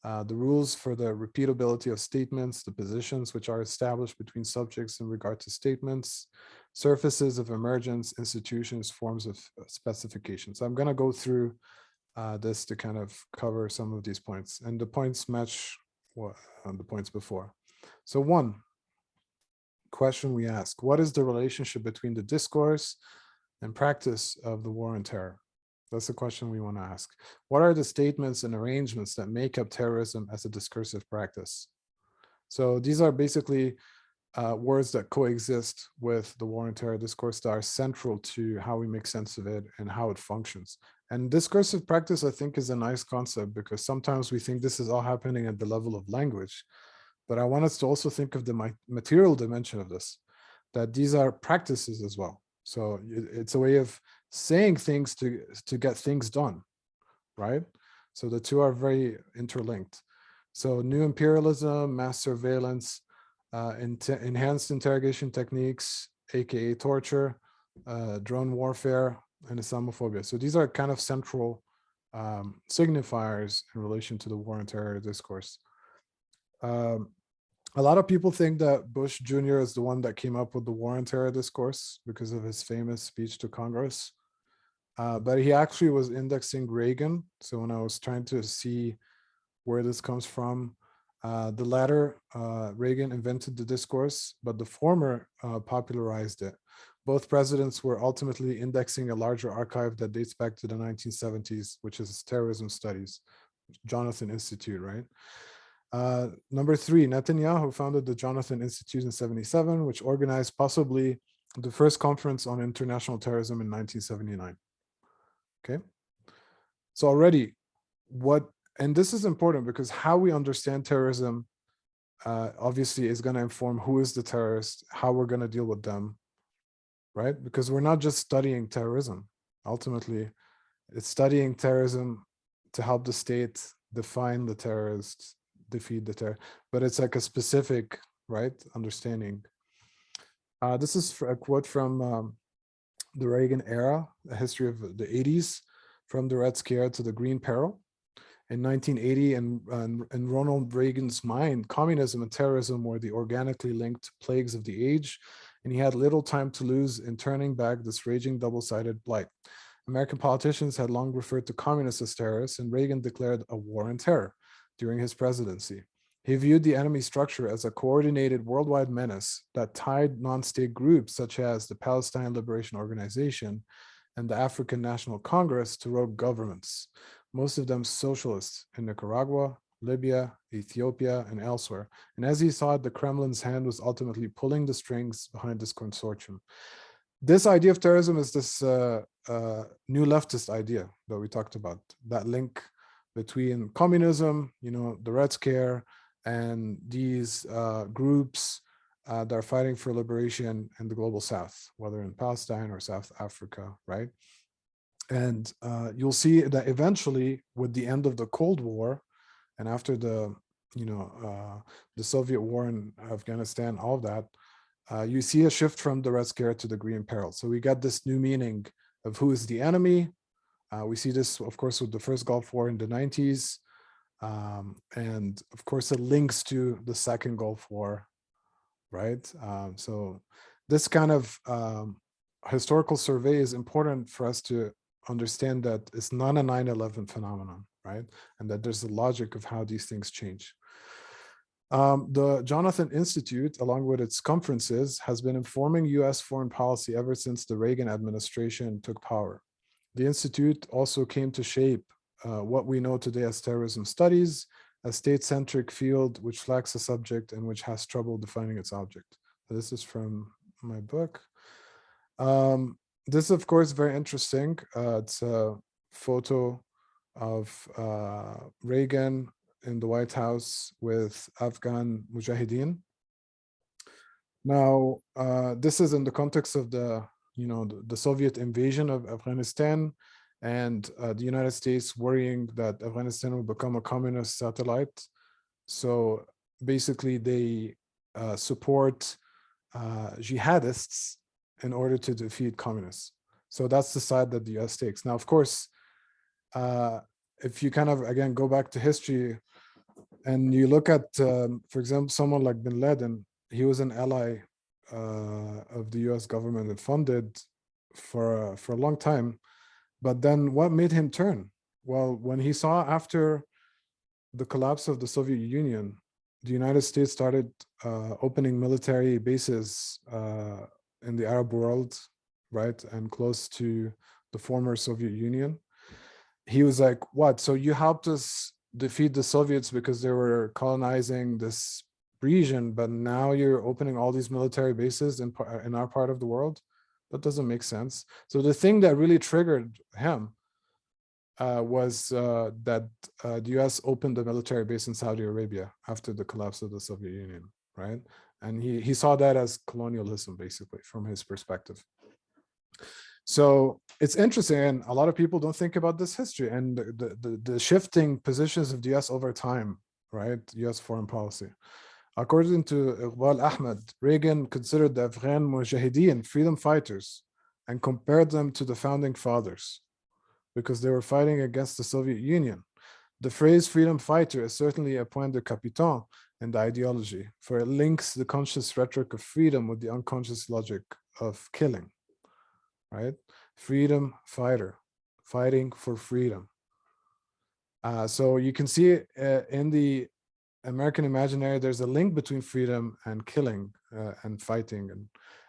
the rules for the repeatability of statements, the positions which are established between subjects in regard to statements, surfaces of emergence, institutions, forms of specification. So I'm going to go through this to kind of cover some of these points, and the points match the points before. So 1 question we ask: what is the relationship between the discourse and practice of the war on terror? That's the question we want to ask. What are the statements and arrangements that make up terrorism as a discursive practice? So these are basically words that coexist with the war on terror discourse that are central to how we make sense of it and how it functions. And discursive practice, I think, is a nice concept, because sometimes we think this is all happening at the level of language. But I want us to also think of the material dimension of this, that these are practices as well. So it's a way of saying things to get things done, right? So the two are very interlinked. So new imperialism, mass surveillance, enhanced interrogation techniques, aka torture, drone warfare, and Islamophobia. So these are kind of central signifiers in relation to the war on terror discourse. A lot of people think that Bush Jr. is the one that came up with the war on terror discourse because of his famous speech to Congress. But he actually was indexing Reagan. So when I was trying to see where this comes from, the latter, Reagan invented the discourse, but the former popularized it. Both presidents were ultimately indexing a larger archive that dates back to the 1970s, which is terrorism studies, Jonathan Institute, right? Number 3, Netanyahu founded the Jonathan Institute in 1977, which organized possibly the first conference on international terrorism in 1979. Okay, so already and this is important because how we understand terrorism obviously is going to inform who is the terrorist, how we're going to deal with them, right? Because we're not just studying terrorism. Ultimately, it's studying terrorism to help the state define the terrorists, defeat the terror, but it's like a specific, right, understanding. This is a quote from the Reagan era, a history of the 80s, from the Red Scare to the Green Peril. In 1980, in Ronald Reagan's mind, communism and terrorism were the organically linked plagues of the age, and he had little time to lose in turning back this raging double-sided blight. American politicians had long referred to communists as terrorists, and Reagan declared a war on terror during his presidency. He viewed the enemy structure as a coordinated worldwide menace that tied non-state groups such as the Palestine Liberation Organization and the African National Congress to rogue governments, most of them socialists in Nicaragua, Libya, Ethiopia, and elsewhere. And as he saw it, the Kremlin's hand was ultimately pulling the strings behind this consortium. This idea of terrorism is this new leftist idea that we talked about, that link between communism, the Red Scare, and these groups that are fighting for liberation in the global South, whether in Palestine or South Africa, right? And you'll see that eventually, with the end of the Cold War, and after the Soviet war in Afghanistan, all of that, you see a shift from the Red Scare to the Green Peril. So we got this new meaning of who is the enemy. We see this, of course, with the first Gulf War in the 90s. And of course, it links to the second Gulf War right? So this kind of historical survey is important for us to understand that it's not a 9/11 phenomenon, right? And that there's a logic of how these things change. The Jonathan Institute, along with its conferences, has been informing US foreign policy ever since the Reagan administration took power. The Institute also came to shape what we know today as terrorism studies, a state-centric field which lacks a subject and which has trouble defining its object. So this is from my book. This is, of course, very interesting. It's a photo of Reagan in the White House with Afghan Mujahideen. Now, this is in the context of the Soviet invasion of Afghanistan, and the United States worrying that Afghanistan will become a communist satellite. So basically, they support jihadists in order to defeat communists. So that's the side that the US takes. Now, of course, if you kind of, again, go back to history and you look at, for example, someone like bin Laden, he was an ally of the US government and funded for a long time. But then what made him turn? Well, when he saw after the collapse of the Soviet Union, the United States started opening military bases in the Arab world, right? And close to the former Soviet Union. He was like, what? So you helped us defeat the Soviets because they were colonizing this region, but now you're opening all these military bases in our part of the world? That doesn't make sense. So the thing that really triggered him was that the US opened a military base in Saudi Arabia after the collapse of the Soviet Union, right? And he saw that as colonialism, basically, from his perspective. So it's interesting, and a lot of people don't think about this history and the shifting positions of the US over time, right? US foreign policy. According to Iqbal Ahmed, Reagan considered the Afghan Mujahideen freedom fighters and compared them to the founding fathers because they were fighting against the Soviet Union. The phrase freedom fighter is certainly a point de capitan in the ideology, for it links the conscious rhetoric of freedom with the unconscious logic of killing, right? Freedom fighter, fighting for freedom. So you can see in the American imaginary, there's a link between freedom and killing and fighting.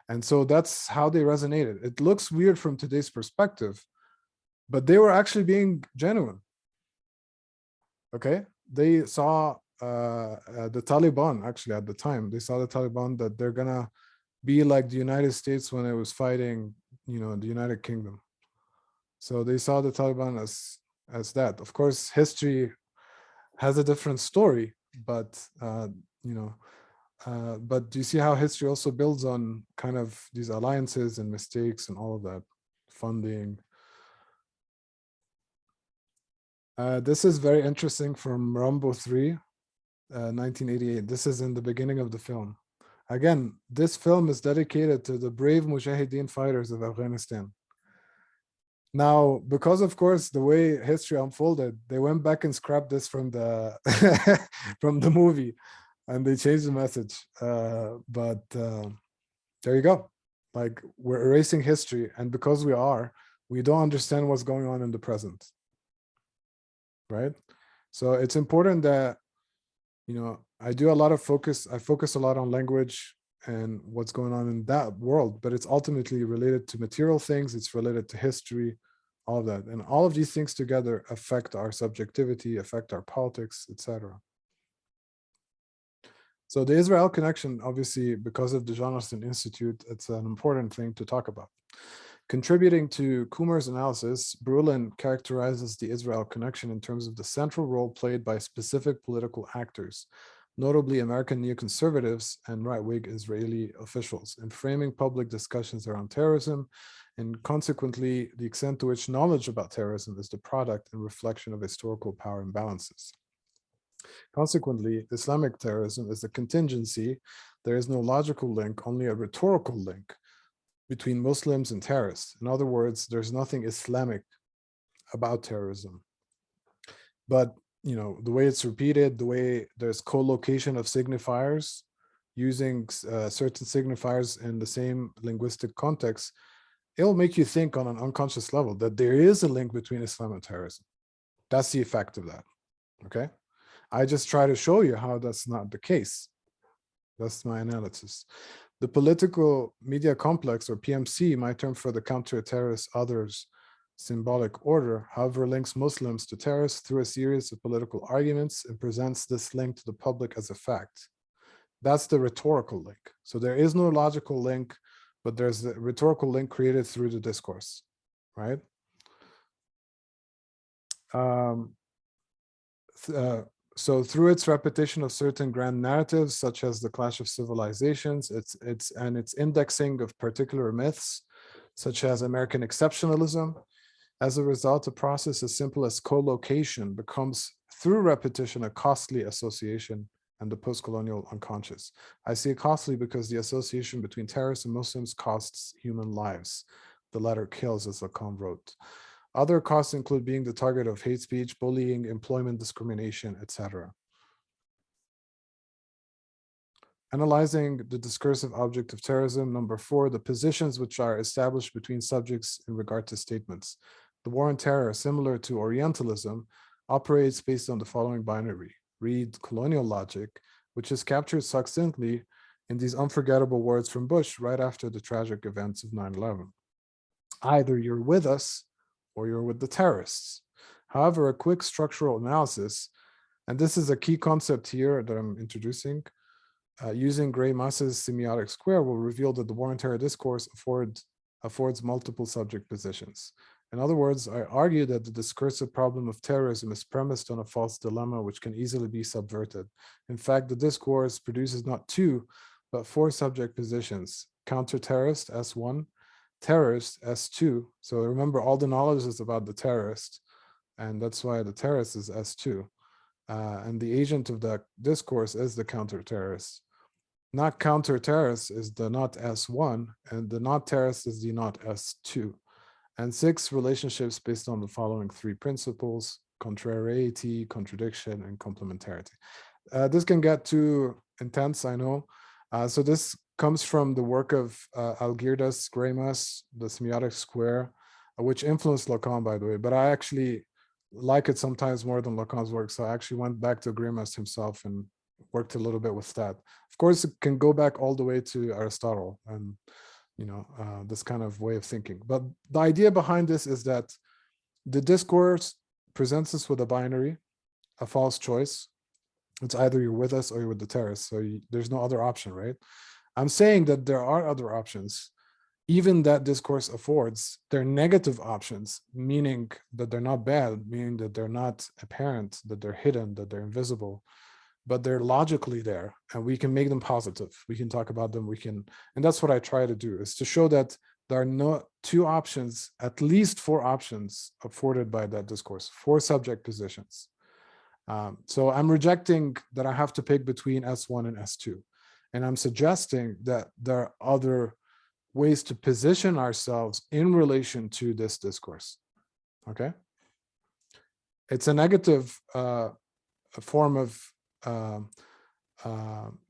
And so that's how they resonated. It looks weird from today's perspective, but they were actually being genuine. Okay, they saw the Taliban, actually at the time, they saw the Taliban that they're gonna be like the United States when it was fighting, the United Kingdom. So they saw the Taliban as that. Of course, history has a different story, but but do you see how history also builds on kind of these alliances and mistakes and all of that funding? This is very interesting from Rambo 3, 1988. This is in the beginning of the film. Again, this film is dedicated to the brave Mujahideen fighters of Afghanistan. Now, because of course, the way history unfolded, they went back and scrapped this from the from the movie and they changed the message. But there you go. Like, we're erasing history, and because we don't understand what's going on in the present. Right? So it's important that, I focus a lot on language and what's going on in that world, but it's ultimately related to material things, it's related to history, all of that. And all of these things together affect our subjectivity, affect our politics, etc. So the Israel connection, obviously, because of the Jonathan Institute, it's an important thing to talk about. Contributing to Coomer's analysis, Brulin characterizes the Israel connection in terms of the central role played by specific political actors, notably American neoconservatives and right-wing Israeli officials, in framing public discussions around terrorism, and consequently, the extent to which knowledge about terrorism is the product and reflection of historical power imbalances. Consequently, Islamic terrorism is a contingency. There is no logical link, only a rhetorical link between Muslims and terrorists. In other words, there's nothing Islamic about terrorism. But the way it's repeated, the way there's co-location of signifiers, using certain signifiers in the same linguistic context, it'll make you think on an unconscious level that there is a link between Islam and terrorism. That's the effect of that, okay? I just try to show you how that's not the case. That's my analysis. The political media complex, or PMC, my term for the counter-terrorist others symbolic order, however, links Muslims to terrorists through a series of political arguments and presents this link to the public as a fact. That's the rhetorical link. So there is no logical link, but there's the rhetorical link created through the discourse, right? So through its repetition of certain grand narratives, such as the clash of civilizations, its indexing of particular myths, such as American exceptionalism, as a result, a process as simple as co-location becomes, through repetition, a costly association and the post-colonial unconscious. I say costly because the association between terrorists and Muslims costs human lives. The latter kills, as Lacan wrote. Other costs include being the target of hate speech, bullying, employment discrimination, etc. Analyzing the discursive object of terrorism. Number 4, the positions which are established between subjects in regard to statements. The war on terror, similar to Orientalism, operates based on the following binary. Read colonial logic, which is captured succinctly in these unforgettable words from Bush right after the tragic events of 9/11. Either you're with us or you're with the terrorists. However, a quick structural analysis, and this is a key concept here that I'm introducing, using Gray-Mass's semiotic square will reveal that the war on terror discourse affords multiple subject positions. In other words, I argue that the discursive problem of terrorism is premised on a false dilemma which can easily be subverted. In fact, the discourse produces not 2, but 4 subject positions: counter-terrorist, S1, terrorist, S2. So remember, all the knowledge is about the terrorist, and that's why the terrorist is S2. And the agent of that discourse is the counter-terrorist. Not counter-terrorist is the not S1, and the not terrorist is the not S2. And 6 relationships based on the following 3 principles: contrariety, contradiction, and complementarity. This can get too intense, I know. So this comes from the work of Algirdas, Gray-Mass, the semiotic square, which influenced Lacan, by the way, but I actually like it sometimes more than Lacan's work. So I actually went back to Gray-Mass himself and worked a little bit with that. Of course, it can go back all the way to Aristotle and this kind of way of thinking. But the idea behind this is that the discourse presents us with a binary, a false choice. It's either you're with us or you're with the terrorists. So there's no other option, right? I'm saying that there are other options. Even that discourse affords, they're negative options, meaning that they're not bad, meaning that they're not apparent, that they're hidden, that they're invisible, but they're logically there, and we can make them positive. We can talk about them, and that's what I try to do, is to show that there are not 2 options, at least 4 options afforded by that discourse, 4 subject positions. So I'm rejecting that I have to pick between S1 and S2. And I'm suggesting that there are other ways to position ourselves in relation to this discourse, okay? It's a negative form of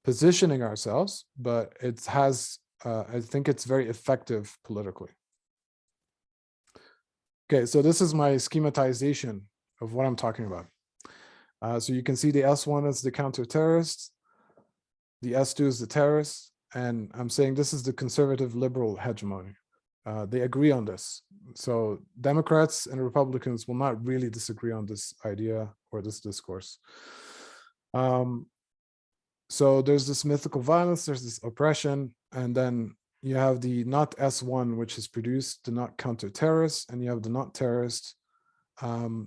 positioning ourselves, but it has, I think it's very effective politically. Okay, so this is my schematization of what I'm talking about. So you can see the S1 is the counter-terrorist, the S2 is the terrorist, and I'm saying this is the conservative liberal hegemony. They agree on this. So Democrats and Republicans will not really disagree on this idea or this discourse. So there's this mythical violence, there's this oppression, and then you have the not S1, which is produced, the not counter-terrorist, and you have the not terrorist.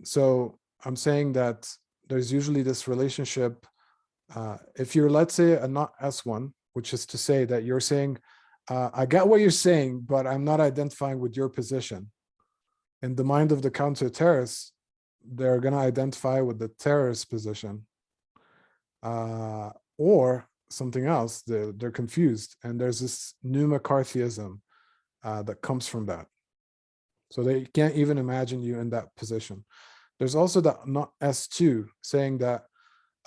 So I'm saying that there's usually this relationship. If you're, let's say, a not S1, which is to say that you're saying, I get what you're saying, but I'm not identifying with your position. In the mind of the counter-terrorists, they're going to identify with the terrorist position. Or something else, they're confused. And there's this new McCarthyism that comes from that. So they can't even imagine you in that position. There's also that not S2 saying that,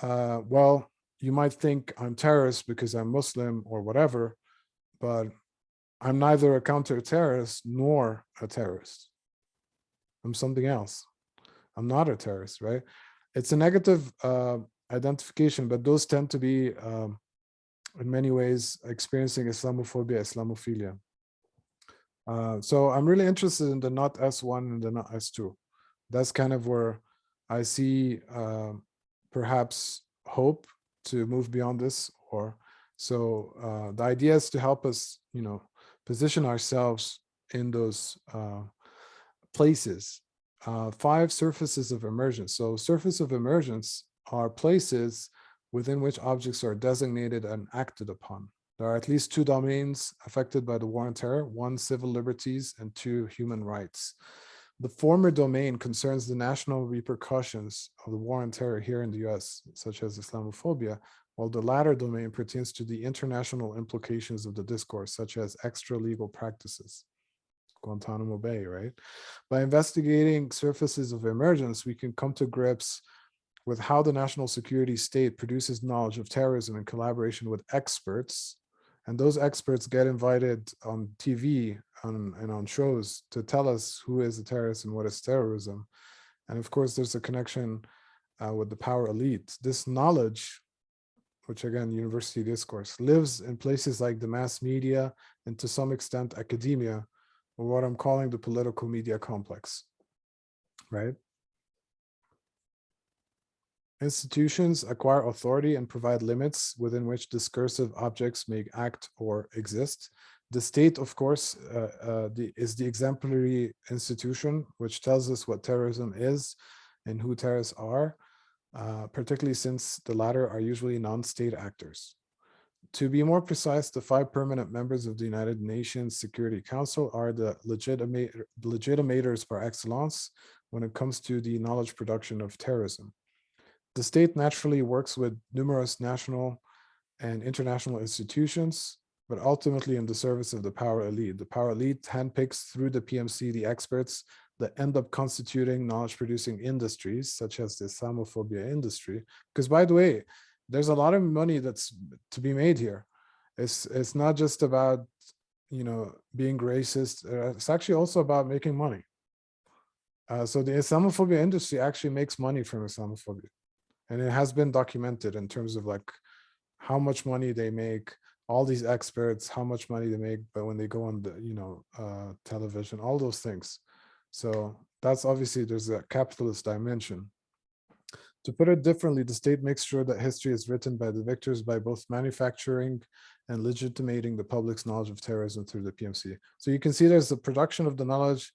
well, you might think I'm terrorist because I'm Muslim or whatever, but I'm neither a counter-terrorist nor a terrorist. I'm something else. I'm not a terrorist, right? It's a negative identification, but those tend to be, in many ways, experiencing Islamophobia, Islamophilia. So I'm really interested in the not S1 and the not S2. That's kind of where I see perhaps hope to move beyond this. Or so the idea is to help us, position ourselves in those places. 5 surfaces of emergence. So surface of emergence are places within which objects are designated and acted upon. There are at least 2 domains affected by the war on terror: 1, civil liberties, and 2, human rights. The former domain concerns the national repercussions of the war on terror here in the US, such as Islamophobia, while the latter domain pertains to the international implications of the discourse, such as extra-legal practices. Guantanamo Bay, right? By investigating surfaces of emergence, we can come to grips with how the national security state produces knowledge of terrorism in collaboration with experts. And those experts get invited on TV and on shows to tell us who is a terrorist and what is terrorism. And of course, there's a connection with the power elite. This knowledge, which again, university discourse, lives in places like the mass media and to some extent academia, or what I'm calling the political media complex, right? Institutions acquire authority and provide limits within which discursive objects may act or exist. The state, of course, is the exemplary institution, which tells us what terrorism is and who terrorists are, particularly since the latter are usually non-state actors. To be more precise, the 5 permanent members of the United Nations Security Council are the legitimators par excellence when it comes to the knowledge production of terrorism. The state naturally works with numerous national and international institutions, but ultimately in the service of the power elite. The power elite handpicks through the PMC the experts that end up constituting knowledge-producing industries, such as the Islamophobia industry. Because, by the way, there's a lot of money that's to be made here. It's not just about, being racist. It's actually also about making money. So the Islamophobia industry actually makes money from Islamophobia. And it has been documented in terms of like how much money they make, all these experts, how much money they make, but when they go on the, television, all those things. So that's obviously, there's a capitalist dimension. To put it differently, the state makes sure that history is written by the victors by both manufacturing and legitimating the public's knowledge of terrorism through the PMC. So you can see there's the production of the knowledge,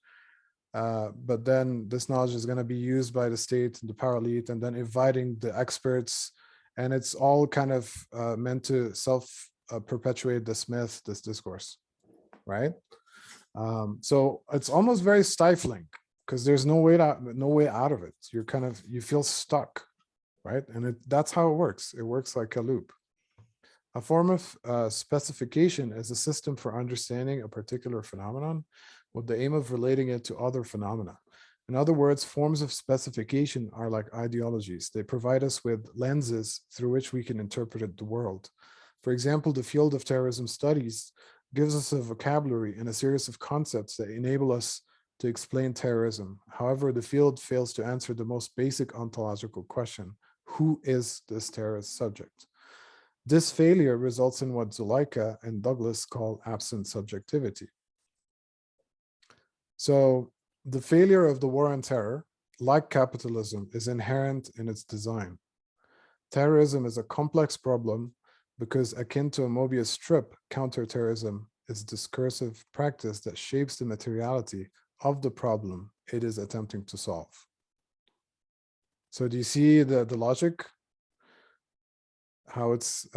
but then this knowledge is going to be used by the state, the power elite, and then inviting the experts. And it's all kind of meant to self-perpetuate this myth, this discourse, right? So it's almost very stifling because there's no way out of it. You feel stuck, right? And that's how it works. It works like a loop. A form of specification is a system for understanding a particular phenomenon with the aim of relating it to other phenomena. In other words, forms of specification are like ideologies. They provide us with lenses through which we can interpret the world. For example, the field of terrorism studies gives us a vocabulary and a series of concepts that enable us to explain terrorism. However, the field fails to answer the most basic ontological question: who is this terrorist subject? This failure results in what Zuleika and Douglas call absent subjectivity. So the failure of the war on terror, like capitalism, is inherent in its design. Terrorism is a complex problem because, akin to a Mobius strip, counterterrorism is a discursive practice that shapes the materiality of the problem it is attempting to solve. So do you see the logic? How it's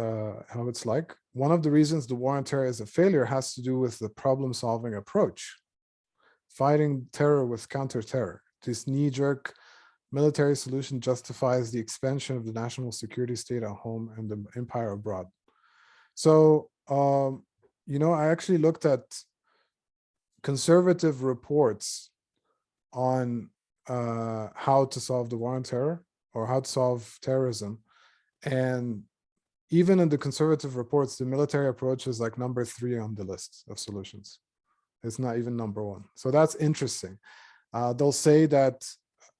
like? One of the reasons the war on terror is a failure has to do with the problem-solving approach. Fighting terror with counter-terror. This knee-jerk military solution justifies the expansion of the national security state at home and the empire abroad. So, I actually looked at conservative reports on how to solve the war on terror or how to solve terrorism. And even in the conservative reports, the military approach is like number 3 on the list of solutions. It's not even number 1. So that's interesting. They'll say that,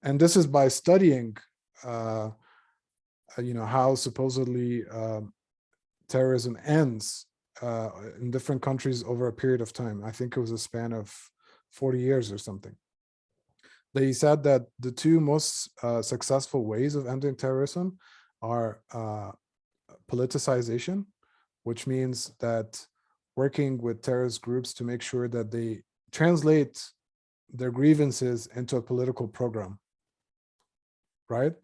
and this is by studying, how supposedly terrorism ends in different countries over a period of time. I think it was a span of 40 years or something. They said that the 2 most successful ways of ending terrorism are politicization, which means that working with terrorist groups to make sure that they translate their grievances into a political program, right?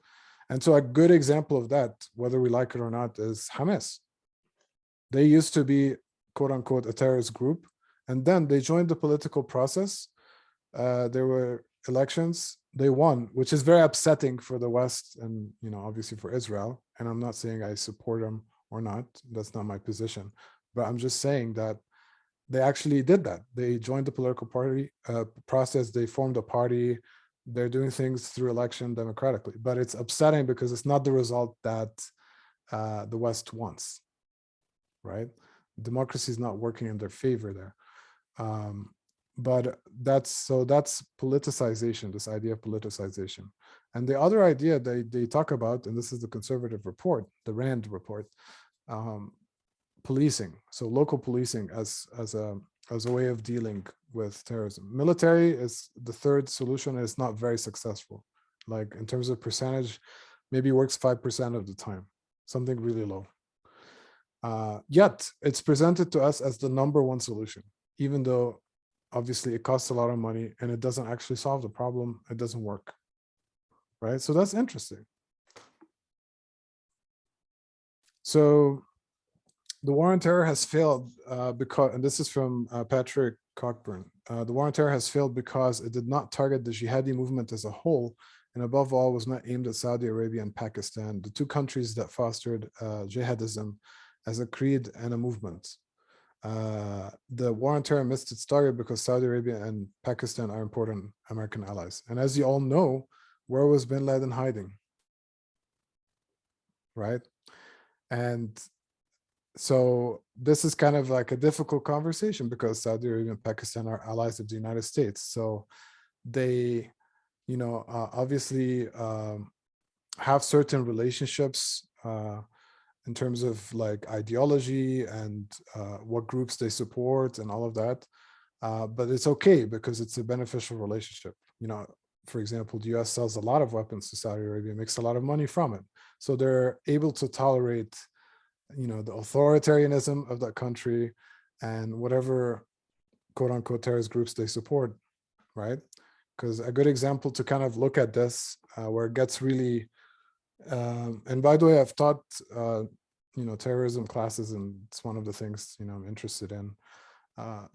And so a good example of that, whether we like it or not, is Hamas. They used to be, quote unquote, a terrorist group, and then they joined the political process. There were elections, they won, which is very upsetting for the West and, obviously for Israel. And I'm not saying I support them or not, that's not my position, but I'm just saying that they actually did that. They joined the political party process, they formed a party, they're doing things through election democratically, but it's upsetting because it's not the result that the West wants, right? Democracy is not working in their favor there. But that's politicization, this idea of politicization. And the other idea they talk about, and this is the conservative report, the RAND report, policing. So local policing as a way of dealing with terrorism. Military is the third solution, and it's not very successful. Like in terms of percentage, maybe works 5% of the time, something really low. Yet it's presented to us as the number 1 solution, even though obviously it costs a lot of money and it doesn't actually solve the problem. It doesn't work, right? So that's interesting. So the war on terror has failed because, and this is from Patrick Cockburn, the war on terror has failed because it did not target the jihadi movement as a whole, and above all was not aimed at Saudi Arabia and Pakistan, the 2 countries that fostered jihadism as a creed and a movement. The war on terror missed its target because Saudi Arabia and Pakistan are important American allies. And as you all know, where was bin Laden hiding? Right? And so this is kind of like a difficult conversation because Saudi Arabia and Pakistan are allies of the United States. So they, obviously have certain relationships in terms of like ideology and what groups they support and all of that. But it's okay because it's a beneficial relationship. For example, the US sells a lot of weapons to Saudi Arabia, makes a lot of money from it. So they're able to tolerate, the authoritarianism of that country and whatever quote unquote terrorist groups they support, right? Because a good example to kind of look at this, where it gets really, and by the way, I've taught, terrorism classes, and it's one of the things, I'm interested in. The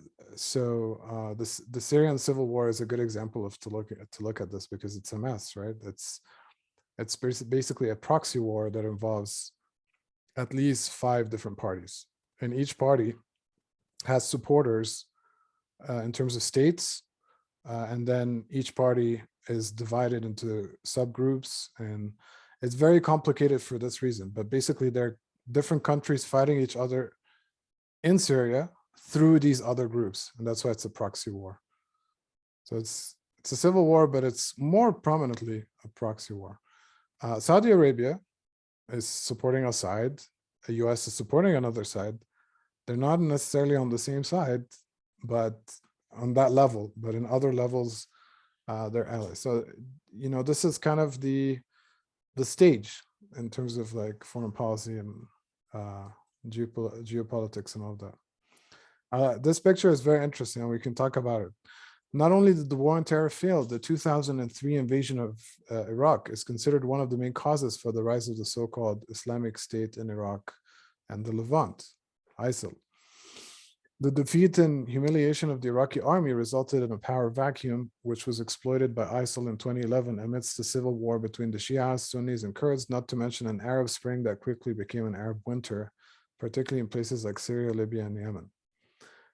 Syrian civil war is a good example of to look at this because it's a mess, right? It's basically a proxy war that involves at least 5 different parties, and each party has supporters in terms of states, and then each party is divided into subgroups, and it's very complicated for this reason. But basically, they're different countries fighting each other in Syria through these other groups, and that's why it's a proxy war. So it's a civil war, but it's more prominently a proxy war. Saudi Arabia is supporting a side, the US is supporting another side. They're not necessarily on the same side, but on that level, but in other levels, they're allies. So, this is kind of the stage in terms of like foreign policy and geopolitics and all that. This picture is very interesting, and we can talk about it. Not only did the war on terror fail, the 2003 invasion of Iraq is considered one of the main causes for the rise of the so-called Islamic State in Iraq and the Levant, ISIL. The defeat and humiliation of the Iraqi army resulted in a power vacuum, which was exploited by ISIL in 2011 amidst the civil war between the Shias, Sunnis, and Kurds, not to mention an Arab Spring that quickly became an Arab winter, particularly in places like Syria, Libya, and Yemen.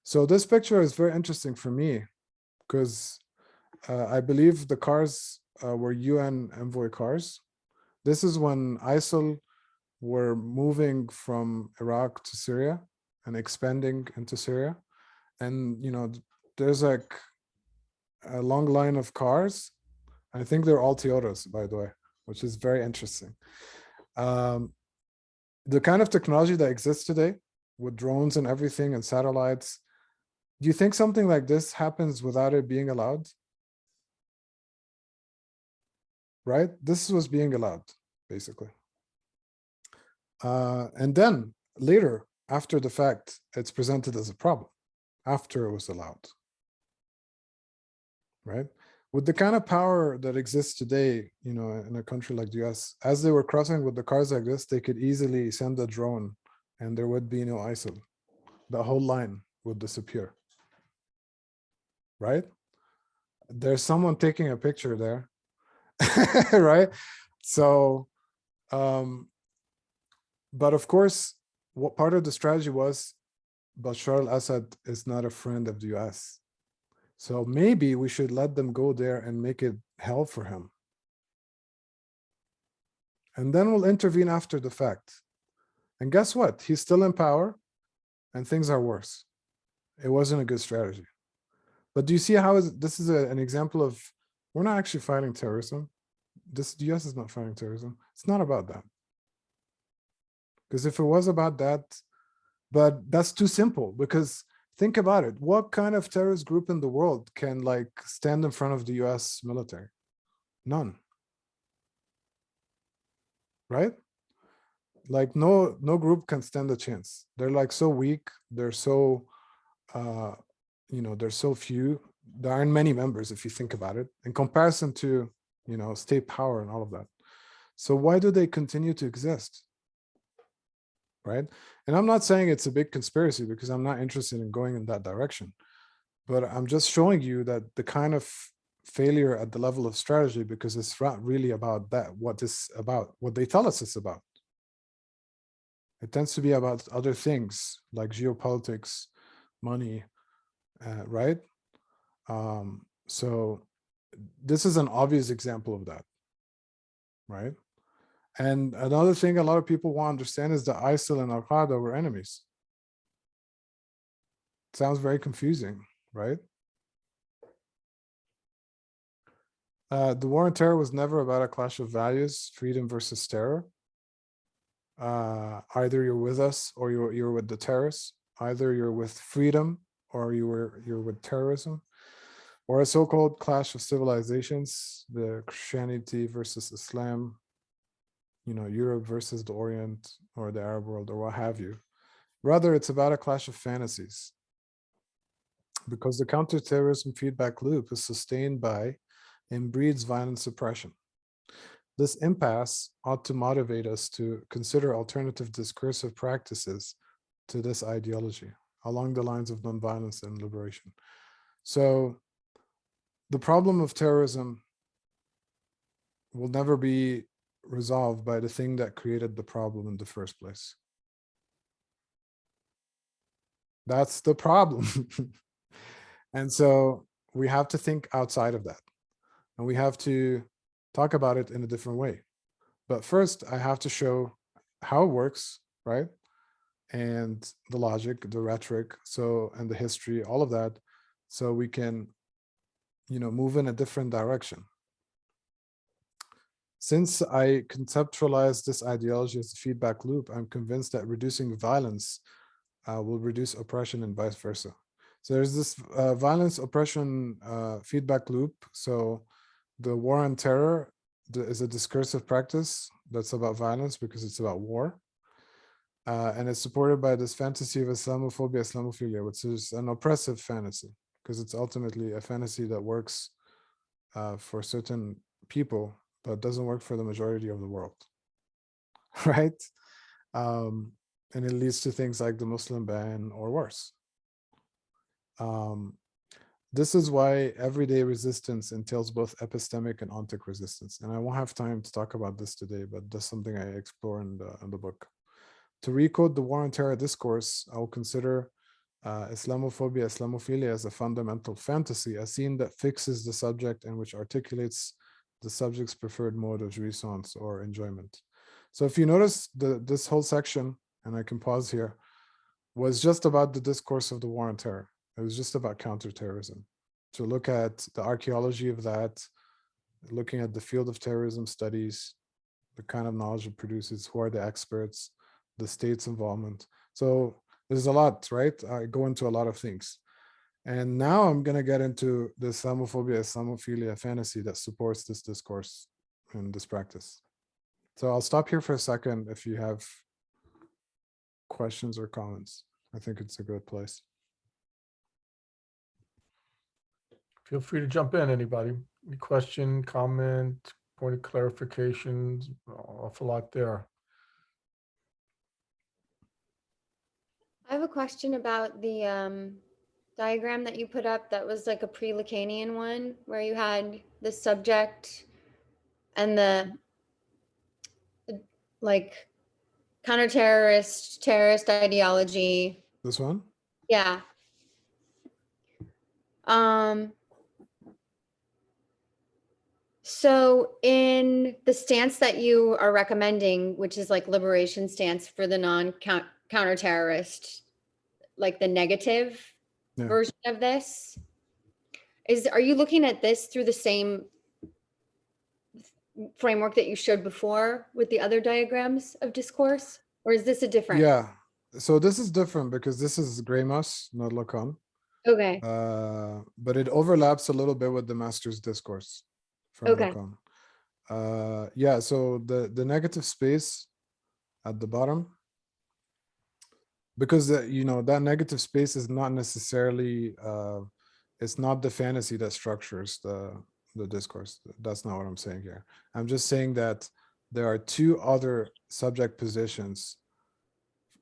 So this picture is very interesting for me because I believe the cars were UN envoy cars. This is when ISIL were moving from Iraq to Syria and expanding into Syria. And, you know, there's like a long line of cars. I think they're all Toyotas, by the way, which is very interesting. The kind of technology that exists today with drones and everything and satellites, do you think something like this happens without it being allowed? Right? This was being allowed, basically. And then later, after the fact, it's presented as a problem after it was allowed. Right? With the kind of power that exists today, you know, in a country like the US, as they were crossing with the cars like this, they could easily send a drone and there would be no ISIL. The whole line would disappear. Right? There's someone taking a picture there. Right? So, but of course, what part of the strategy was Bashar al-Assad is not a friend of the US. So maybe we should let them go there and make it hell for him. And then we'll intervene after the fact. And guess what? He's still in power and things are worse. It wasn't a good strategy. But do you see how this is an example of, we're not actually fighting terrorism. The US is not fighting terrorism. It's not about that. Because if it was about that, but that's too simple, because think about it. What kind of terrorist group in the world can like stand in front of the US military? None. Right? Like no group can stand a chance. They're like so weak. They're so, you know, they're so few. There aren't many members if you think about it in comparison to, you know, state power and all of that. So why do they continue to exist? Right? And I'm not saying it's a big conspiracy because I'm not interested in going in that direction. But I'm just showing you that the kind of failure at the level of strategy, because it's not really about that, what it's about, what they tell us it's about. It tends to be about other things like geopolitics, money, right? So this is an obvious example of that, right? And another thing a lot of people want to understand is that ISIL and Al-Qaeda were enemies. It sounds very confusing, right? The war on terror was never about a clash of values, freedom versus terror. Either you're with us or you're with the terrorists. Either you're with freedom or you're with terrorism, or a so-called clash of civilizations, the Christianity versus Islam, you know, Europe versus the Orient or the Arab world or what have you. Rather, it's about a clash of fantasies, because the counterterrorism feedback loop is sustained by and breeds violent suppression. This impasse ought to motivate us to consider alternative discursive practices to this ideology along the lines of nonviolence and liberation. So the problem of terrorism will never be resolved by the thing that created the problem in the first place. That's the problem. And so we have to think outside of that. And we have to talk about it in a different way. But first, I have to show how it works, right? And the logic, the rhetoric, so, and the history, all of that, so we can, you know, move in a different direction. Since I conceptualize this ideology as a feedback loop, I'm convinced that reducing violence will reduce oppression and vice versa. So there's this violence oppression feedback loop. So the war on terror is a discursive practice that's about violence because it's about war. And it's supported by this fantasy of Islamophobia, Islamophilia, which is an oppressive fantasy, because it's ultimately a fantasy that works for certain people, but doesn't work for the majority of the world, right? And it leads to things like the Muslim ban or worse. This is why everyday resistance entails both epistemic and ontic resistance. And I won't have time to talk about this today, but that's something I explore in the book. To recode the war on terror discourse, I will consider Islamophobia, Islamophilia as a fundamental fantasy, a scene that fixes the subject and which articulates the subject's preferred mode of jouissance or enjoyment. So if you notice this whole section, and I can pause here, was just about the discourse of the war on terror. It was just about counterterrorism. To look at the archaeology of that, looking at the field of terrorism studies, the kind of knowledge it produces, who are the experts, the state's involvement. So there's a lot, right? I go into a lot of things. And now I'm going to get into the Islamophobia, Islamophilia fantasy that supports this discourse and this practice. So I'll stop here for a second if you have questions or comments. I think it's a good place. Feel free to jump in, anybody. Any question, comment, point of clarification, awful lot there. I have a question about the diagram that you put up that was like a pre-Lacanian one, where you had the subject and the like counter-terrorist, terrorist ideology. This one? Yeah. So in the stance that you are recommending, which is like liberation stance for the non-counter-terrorist, like the negative Yeah. version of this, are you looking at this through the same framework that you showed before with the other diagrams of discourse? Or is this a different? Yeah. So this is different because this is Greimas, not Lacan. Okay. But it overlaps a little bit with the master's discourse from Okay. Lacan. Yeah, so the negative space at the bottom, because that negative space is not necessarily it's not the fantasy that structures the discourse. That's not what I'm saying here. I'm just saying that there are two other subject positions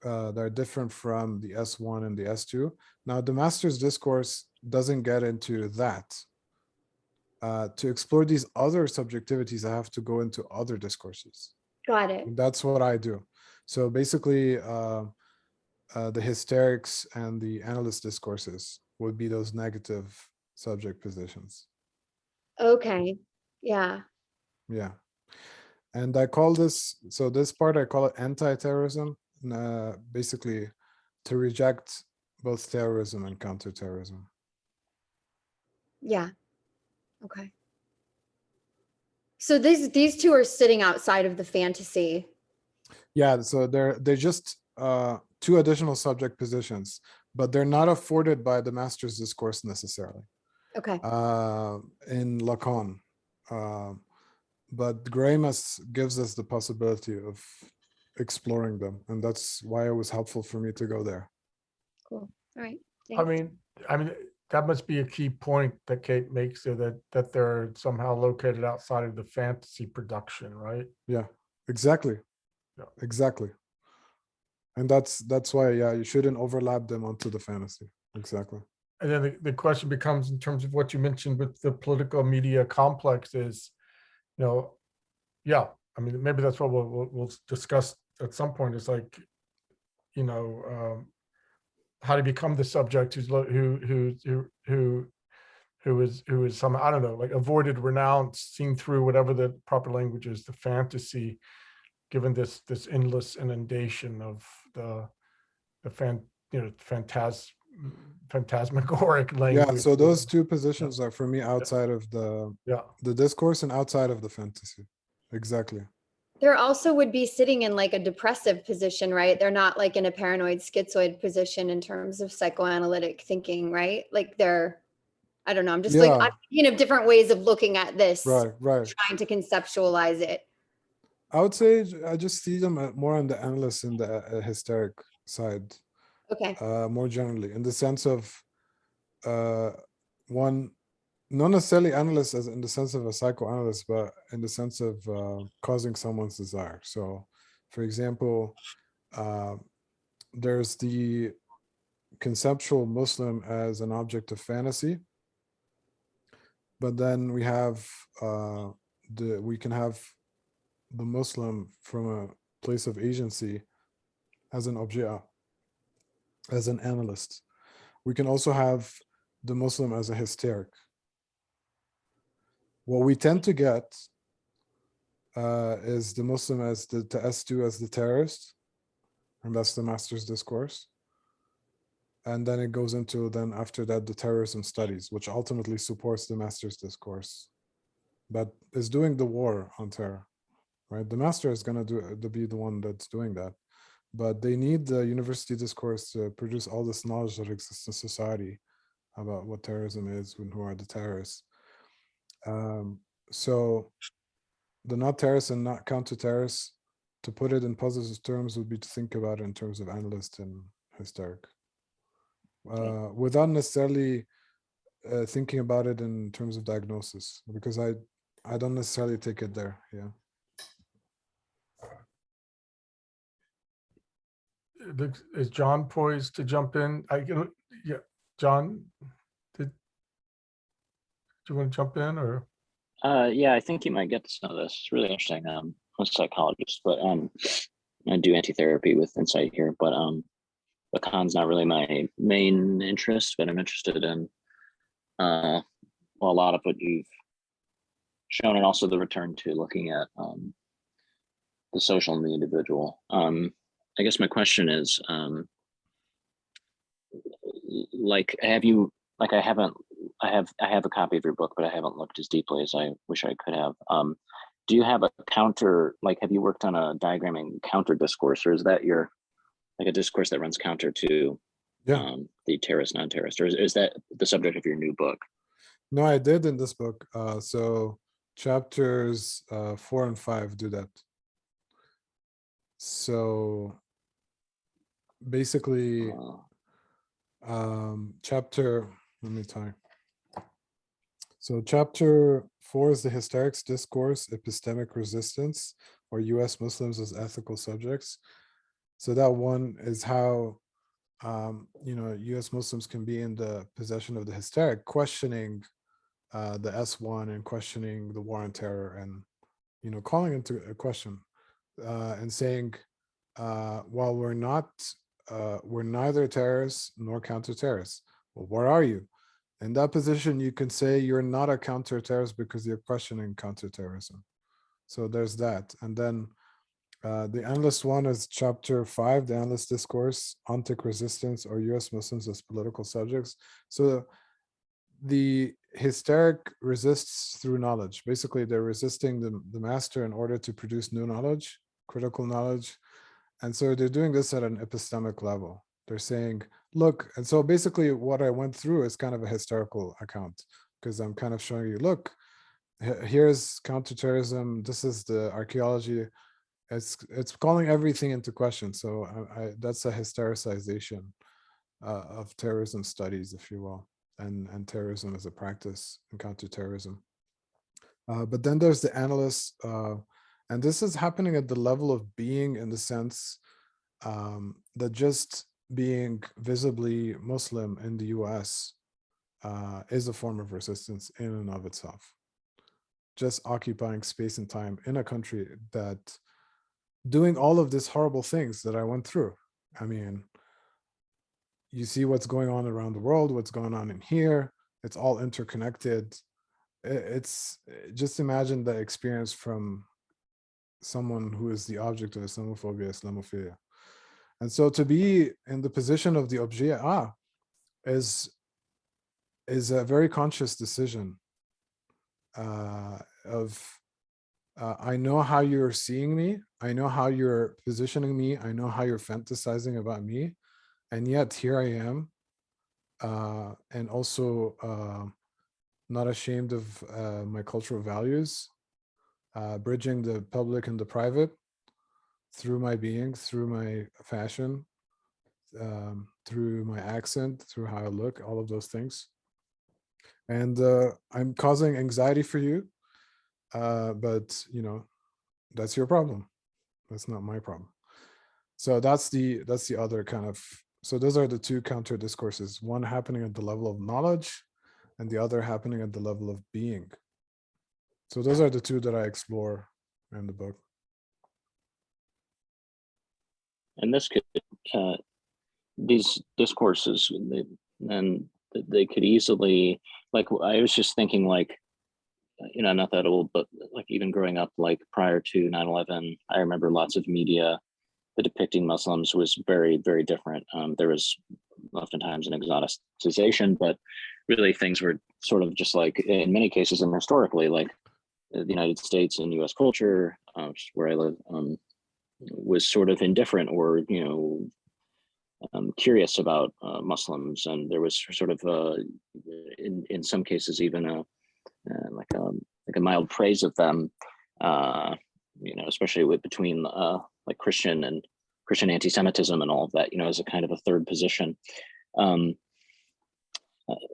that are different from the S1 and the S2. Now, the master's discourse doesn't get into that. To explore these other subjectivities, I have to go into other discourses. Got it. And that's what I do. So basically, the hysterics and the analyst discourses would be those negative subject positions. Okay. Yeah. Yeah. And I call this, so this part, I call it anti-terrorism, basically to reject both terrorism and counterterrorism. Yeah. Okay. So these two are sitting outside of the fantasy. Yeah, so they're just two additional subject positions, but they're not afforded by the master's discourse necessarily. Okay. In Lacan. But Greimas gives us the possibility of exploring them, and that's why it was helpful for me to go there. Cool. All right. I Thanks. mean, that must be a key point that Kate makes there, that they're somehow located outside of the fantasy production, right? Yeah, exactly. Yeah. Exactly. And that's why, yeah, you shouldn't overlap them onto the fantasy. Exactly. And then the question becomes, in terms of what you mentioned with the political media complex, is, yeah, I mean, maybe that's what we'll discuss at some point, is like, how to become the subject who is some, I don't know, like avoided, renounced, seen through, whatever the proper language is, the fantasy, given this endless inundation of the phantasmagoric language. Yeah, so those two positions are for me outside of the discourse and outside of the fantasy. Exactly. There also would be sitting in like a depressive position, right? They're not like in a paranoid schizoid position in terms of psychoanalytic thinking, right? Like I don't know, I'm just like, I'm thinking of different ways of looking at this, right, trying to conceptualize it. I would say I just see them more on the analyst and the hysteric side. Okay. More generally, in the sense of one, not necessarily analyst as in the sense of a psychoanalyst, but in the sense of causing someone's desire. So, for example, there's the conceptual Muslim as an object of fantasy, but then we have we can have the Muslim from a place of agency as an object, as an analyst. We can also have the Muslim as a hysteric. What we tend to get is the Muslim as the ta'asdu as the terrorist, and that's the master's discourse. And then it goes into, then after that, the terrorism studies, which ultimately supports the master's discourse, but is doing the war on terror, right? The master is going to be the one that's doing that, but they need the university discourse to produce all this knowledge that exists in society about what terrorism is and who are the terrorists. So the not terrorists and not counter-terrorists, to put it in positive terms, would be to think about it in terms of analyst and hysteric, without necessarily thinking about it in terms of diagnosis, because I don't necessarily take it there. Yeah. Is John poised to jump in? Yeah, John, do you want to jump in or? Yeah, I think you might get to some of this. It's really interesting. I'm a psychologist, but I do anti-therapy with Incite here, but Lacan's not really my main interest, but I'm interested in well, a lot of what you've shown, and also the return to looking at the social and the individual. I guess my question is, like, have you, like, I have a copy of your book, but I haven't looked as deeply as I wish I could have. Do you have a counter, like, have you worked on a diagramming counter discourse, or is that your, like, a discourse that runs counter to the terrorist, non-terrorist, or is that the subject of your new book? No, I did in this book. So chapters 4 and 5 do that. So basically, chapter, let me tell you. So chapter 4 is the hysterics discourse, epistemic resistance, or US Muslims as ethical subjects. So that one is how US Muslims can be in the possession of the hysteric, questioning the S1 and questioning the war on terror, and calling into a question and saying, while we're neither terrorists nor counter-terrorists. Well, what are you? In that position, you can say you're not a counter-terrorist because you're questioning counter-terrorism. So there's that. And then the analyst one is chapter 5, the analyst discourse, Ontic resistance, or US Muslims as political subjects. So the hysteric resists through knowledge. Basically, they're resisting the master in order to produce new knowledge, critical knowledge. And so they're doing this at an epistemic level. They're saying, look, and so basically what I went through is kind of a historical account, because I'm kind of showing you, look, here's counterterrorism, this is the archaeology. It's calling everything into question. So that's a historicization of terrorism studies, if you will, and terrorism as a practice and counterterrorism. But then there's the analysts, and this is happening at the level of being, in the sense that just being visibly Muslim in the US is a form of resistance in and of itself. Just occupying space and time in a country that doing all of these horrible things that I went through. I mean, you see what's going on around the world, what's going on in here. It's all interconnected. It's just imagine the experience from someone who is the object of Islamophobia, Islamophilia. And so to be in the position of the objet is a very conscious decision of I know how you're seeing me, I know how you're positioning me, I know how you're fantasizing about me, and yet here I am, and also not ashamed of my cultural values, bridging the public and the private through my being, through my fashion, through my accent, through how I look, all of those things. And I'm causing anxiety for you, but that's your problem. That's not my problem. So that's the other kind of, so those are the two counter discourses, one happening at the level of knowledge and the other happening at the level of being. So those are the two that I explore in the book. And this could, these discourses, they could easily, like, I was just thinking, like, not that old, but like even growing up, like prior to 9/11, I remember lots of media that depicting Muslims was very, very different. There was oftentimes an exoticization, but really things were sort of just like, in many cases and historically, like the United States and US culture, where I live, was sort of indifferent or, curious about Muslims. And there was sort of, in some cases, even like a mild praise of them, especially between like Christian anti-Semitism and all of that, as a kind of a third position.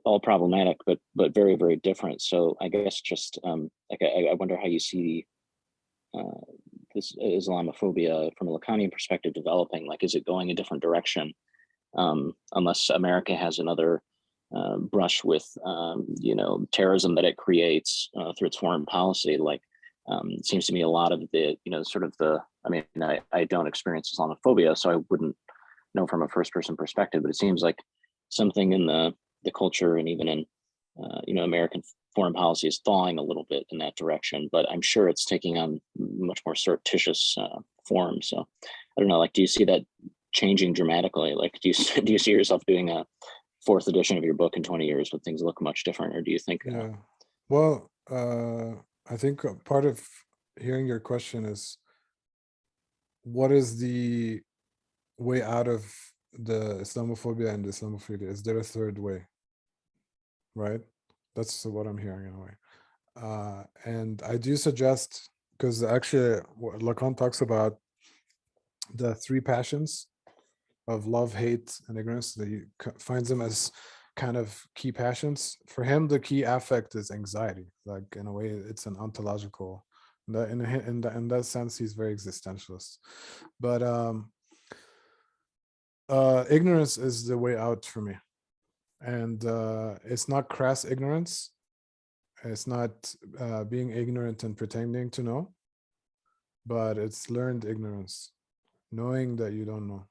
All problematic, but very, very different. So I guess just like I wonder how you see this Islamophobia from a Lacanian perspective developing. Like, is it going a different direction? Unless America has another brush with terrorism that it creates through its foreign policy. Like, it seems to me a lot of the sort of the, I mean, I don't experience Islamophobia, so I wouldn't know from a first person perspective, but it seems like something in the culture and even in American foreign policy is thawing a little bit in that direction, but I'm sure it's taking on much more surreptitious form. So I don't know, like, do you see that changing dramatically? Like, do you see yourself doing a 4th edition of your book in 20 years when things look much different, or do you think Yeah, well, I think part of hearing your question is, what is the way out of the Islamophobia and Islamophobia? Is there a third way? Right? That's what I'm hearing in a way. And I do suggest, because actually Lacan talks about the 3 passions of love, hate, and ignorance. That he finds them as kind of key passions. For him, the key affect is anxiety. Like, in a way, it's an ontological. In that sense, he's very existentialist. But ignorance is the way out for me. And it's not crass ignorance. It's not being ignorant and pretending to know, but it's learned ignorance, knowing that you don't know.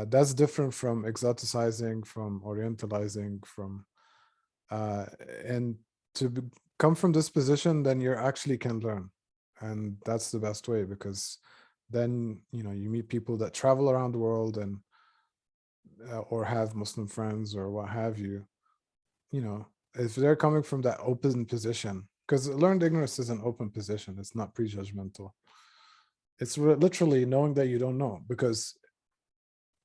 That's different from exoticizing, from orientalizing, from and to come from this position, then you actually can learn, and that's the best way, because then you meet people that travel around the world and or have Muslim friends or what have you. If they're coming from that open position, because learned ignorance is an open position, it's not prejudgmental. It's literally knowing that you don't know, because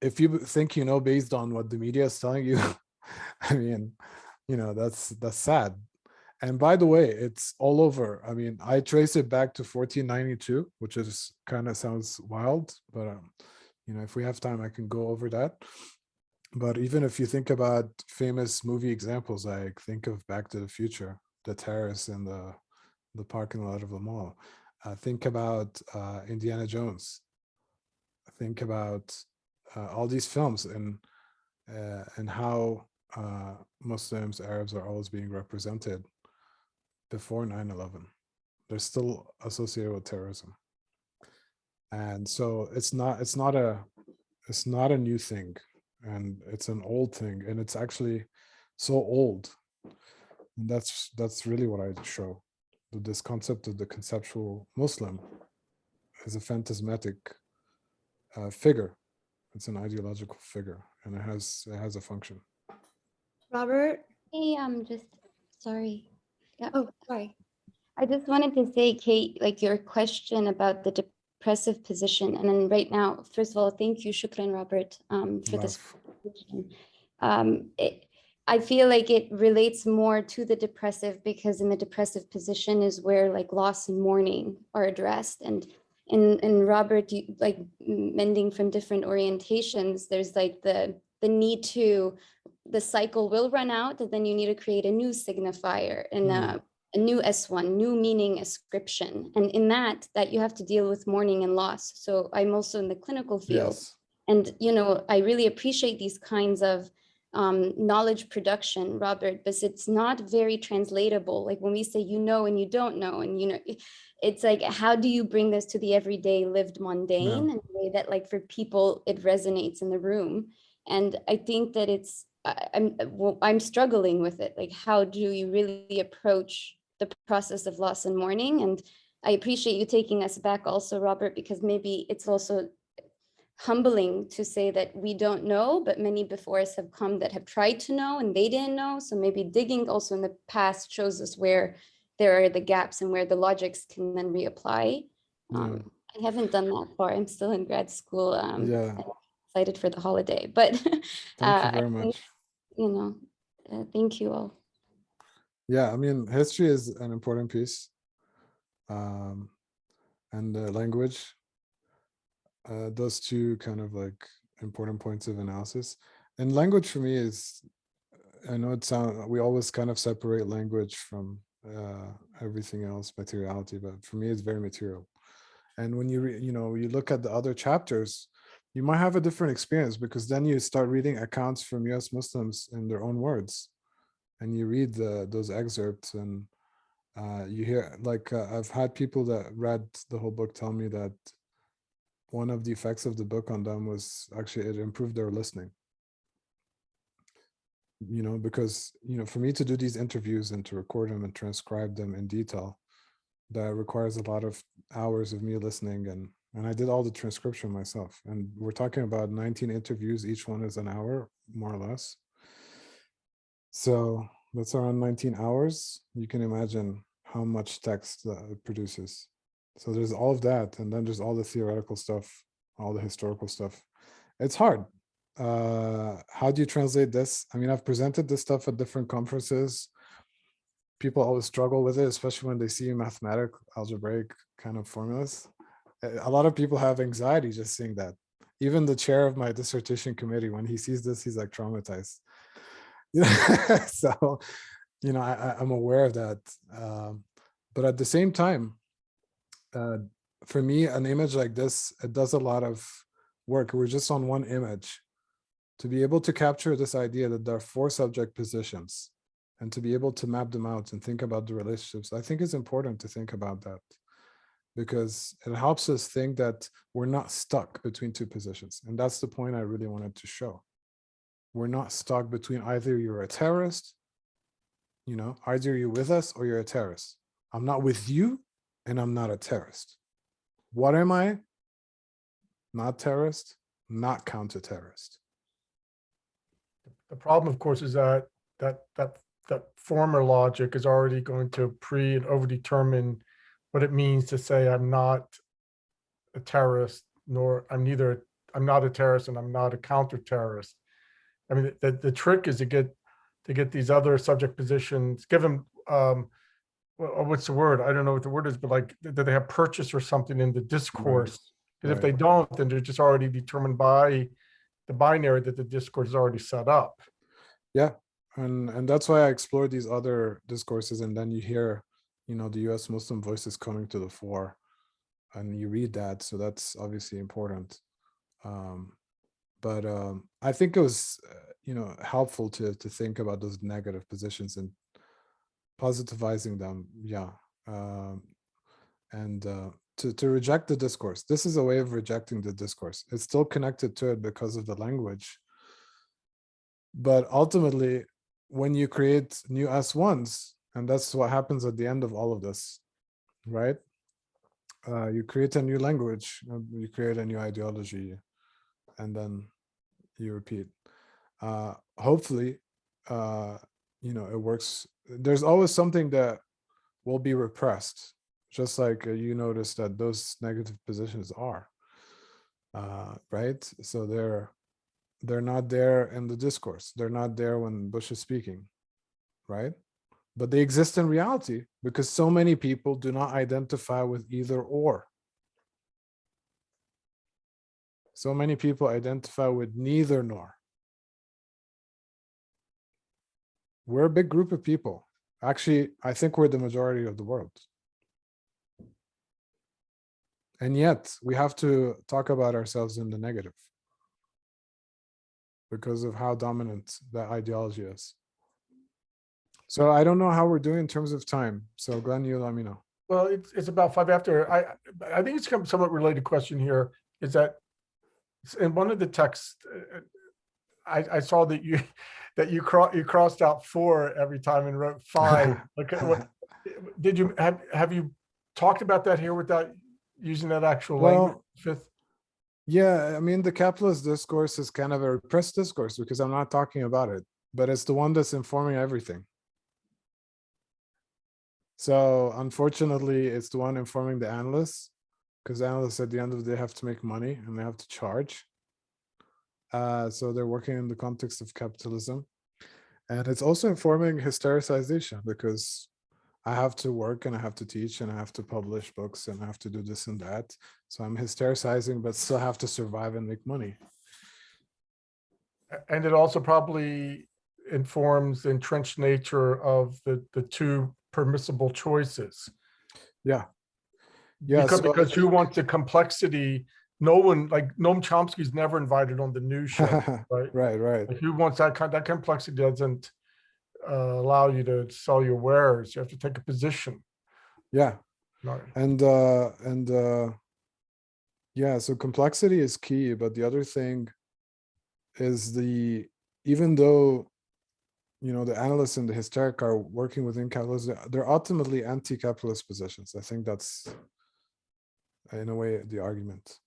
if you think based on what the media is telling you, I mean, that's sad. And by the way, it's all over. I mean, I trace it back to 1492, which is kind of sounds wild, but if we have time, I can go over that. But even if you think about famous movie examples, like think of Back to the Future, the terrace in the parking lot of the mall. Think about Indiana Jones. Think about all these films and how Muslims, Arabs are always being represented before 9/11. They're still associated with terrorism, and so it's not a new thing, and it's an old thing, and it's actually so old. And that's really what I show. This concept of the conceptual Muslim is a phantasmatic figure. It's an ideological figure, and it has a function. Robert? Hey, just sorry. Yeah. Oh, sorry. I just wanted to say, Kate, like your question about the depressive position, and then right now, first of all, thank you, shukran, Robert, for this question. I feel like it relates more to the depressive, because in the depressive position is where like loss and mourning are addressed, and in Robert, like mending from different orientations, there's like the need to, the cycle will run out, and then you need to create a new signifier and a new S1, new meaning ascription. And in that you have to deal with mourning and loss. So I'm also in the clinical field. Yes. And, I really appreciate these kinds of knowledge production, Robert, but it's not very translatable. Like when we say, and you don't know, and, it's like, how do you bring this to the everyday lived mundane in a way that like for people, it resonates in the room? And I think that it's I'm struggling with it. Like, how do you really approach the process of loss and mourning? And I appreciate you taking us back also, Robert, because maybe it's also humbling to say that we don't know, but many before us have come that have tried to know and they didn't know. So maybe digging also in the past shows us where there are the gaps and where the logics can then reapply. Yeah. I haven't done that far. I'm still in grad school. Yeah. I'm excited for the holiday, but Thank you I very think, much. you know, thank you all. Yeah, I mean, history is an important piece. And language, those two kind of like important points of analysis. And language for me is, I know it sounds, we always kind of separate language from everything else, materiality, but for me, it's very material. And when you, you look at the other chapters, you might have a different experience because then you start reading accounts from US Muslims in their own words. And you read those excerpts and you hear, like, I've had people that read the whole book tell me that one of the effects of the book on them was actually it improved their listening. Because, for me to do these interviews and to record them and transcribe them in detail, that requires a lot of hours of me listening. And I did all the transcription myself. And we're talking about 19 interviews. Each one is an hour, more or less. So that's around 19 hours. You can imagine how much text it produces. So there's all of that. And then there's all the theoretical stuff, all the historical stuff. It's hard. How do you translate this? I mean, I've presented this stuff at different conferences. People always struggle with it, especially when they see mathematic, algebraic kind of formulas. A lot of people have anxiety just seeing that. Even the chair of my dissertation committee, when he sees this, he's like traumatized. So, I'm aware of that. But at the same time, for me, an image like this, it does a lot of work. We're just on one image. To be able to capture this idea that there are 4 subject positions and to be able to map them out and think about the relationships, I think it's important to think about that because it helps us think that we're not stuck between 2 positions. And that's the point I really wanted to show. We're not stuck between either you're a terrorist, either you're with us or you're a terrorist. I'm not with you and I'm not a terrorist. What am I? Not terrorist, not counter-terrorist. The problem, of course, is that former logic is already going to and overdetermine what it means to say I'm not a terrorist, nor I'm not a terrorist and I'm not a counter-terrorist. I mean, the trick is to get these other subject positions, give them what's the word? I don't know what the word is, but like that they have purchase or something in the discourse. Because if they don't, then they're just already determined by the binary that the discourse is already set up. Yeah, and that's why I explore these other discourses, and then you hear, the U.S. Muslim voices coming to the fore, and you read that, so that's obviously important. But I think it was, helpful to think about those negative positions and positivizing them. Yeah, and to reject the discourse. This is a way of rejecting the discourse. It's still connected to it because of the language. But ultimately, when you create new S1s, and that's what happens at the end of all of this, right? You create a new language, you create a new ideology, and then you repeat. Hopefully, it works. There's always something that will be repressed, just like you notice that those negative positions are, right? So they're not there in the discourse. They're not there when Bush is speaking, right? But they exist in reality because so many people do not identify with either or. So many people identify with neither nor. We're a big group of people. Actually, I think we're the majority of the world. And yet we have to talk about ourselves in the negative because of how dominant that ideology is. So I don't know how we're doing in terms of time. So Glenn, you let me know. Well, it's about 5 after. I think it's somewhat related question here is that in one of the texts, I saw that you you crossed out 4 every time and wrote 5. Okay, did you have you talked about that here without using that actual language? Well, Fifth. yeah, I mean, the capitalist discourse is kind of a repressed discourse because I'm not talking about it, but it's the one that's informing everything. So unfortunately, it's the one informing the analysts, because analysts at the end of the day have to make money and they have to charge. So they're working in the context of capitalism. And it's also informing hystericization, because I have to work and I have to teach and I have to publish books and I have to do this and that. So I'm hystericizing, but still have to survive and make money. And it also probably informs the entrenched nature of the 2 permissible choices. Yeah. Yeah. Because who wants the complexity? No one, like Noam Chomsky's never invited on the news show, right? Right. Like who wants that complexity doesn't allow you to sell your wares. You have to take a position. Yeah. Right. And yeah, so complexity is key, but the other thing is even though, you know, the analysts and the hysteric are working within capitalism, they're ultimately anti-capitalist positions. I think that's, in a way, the argument.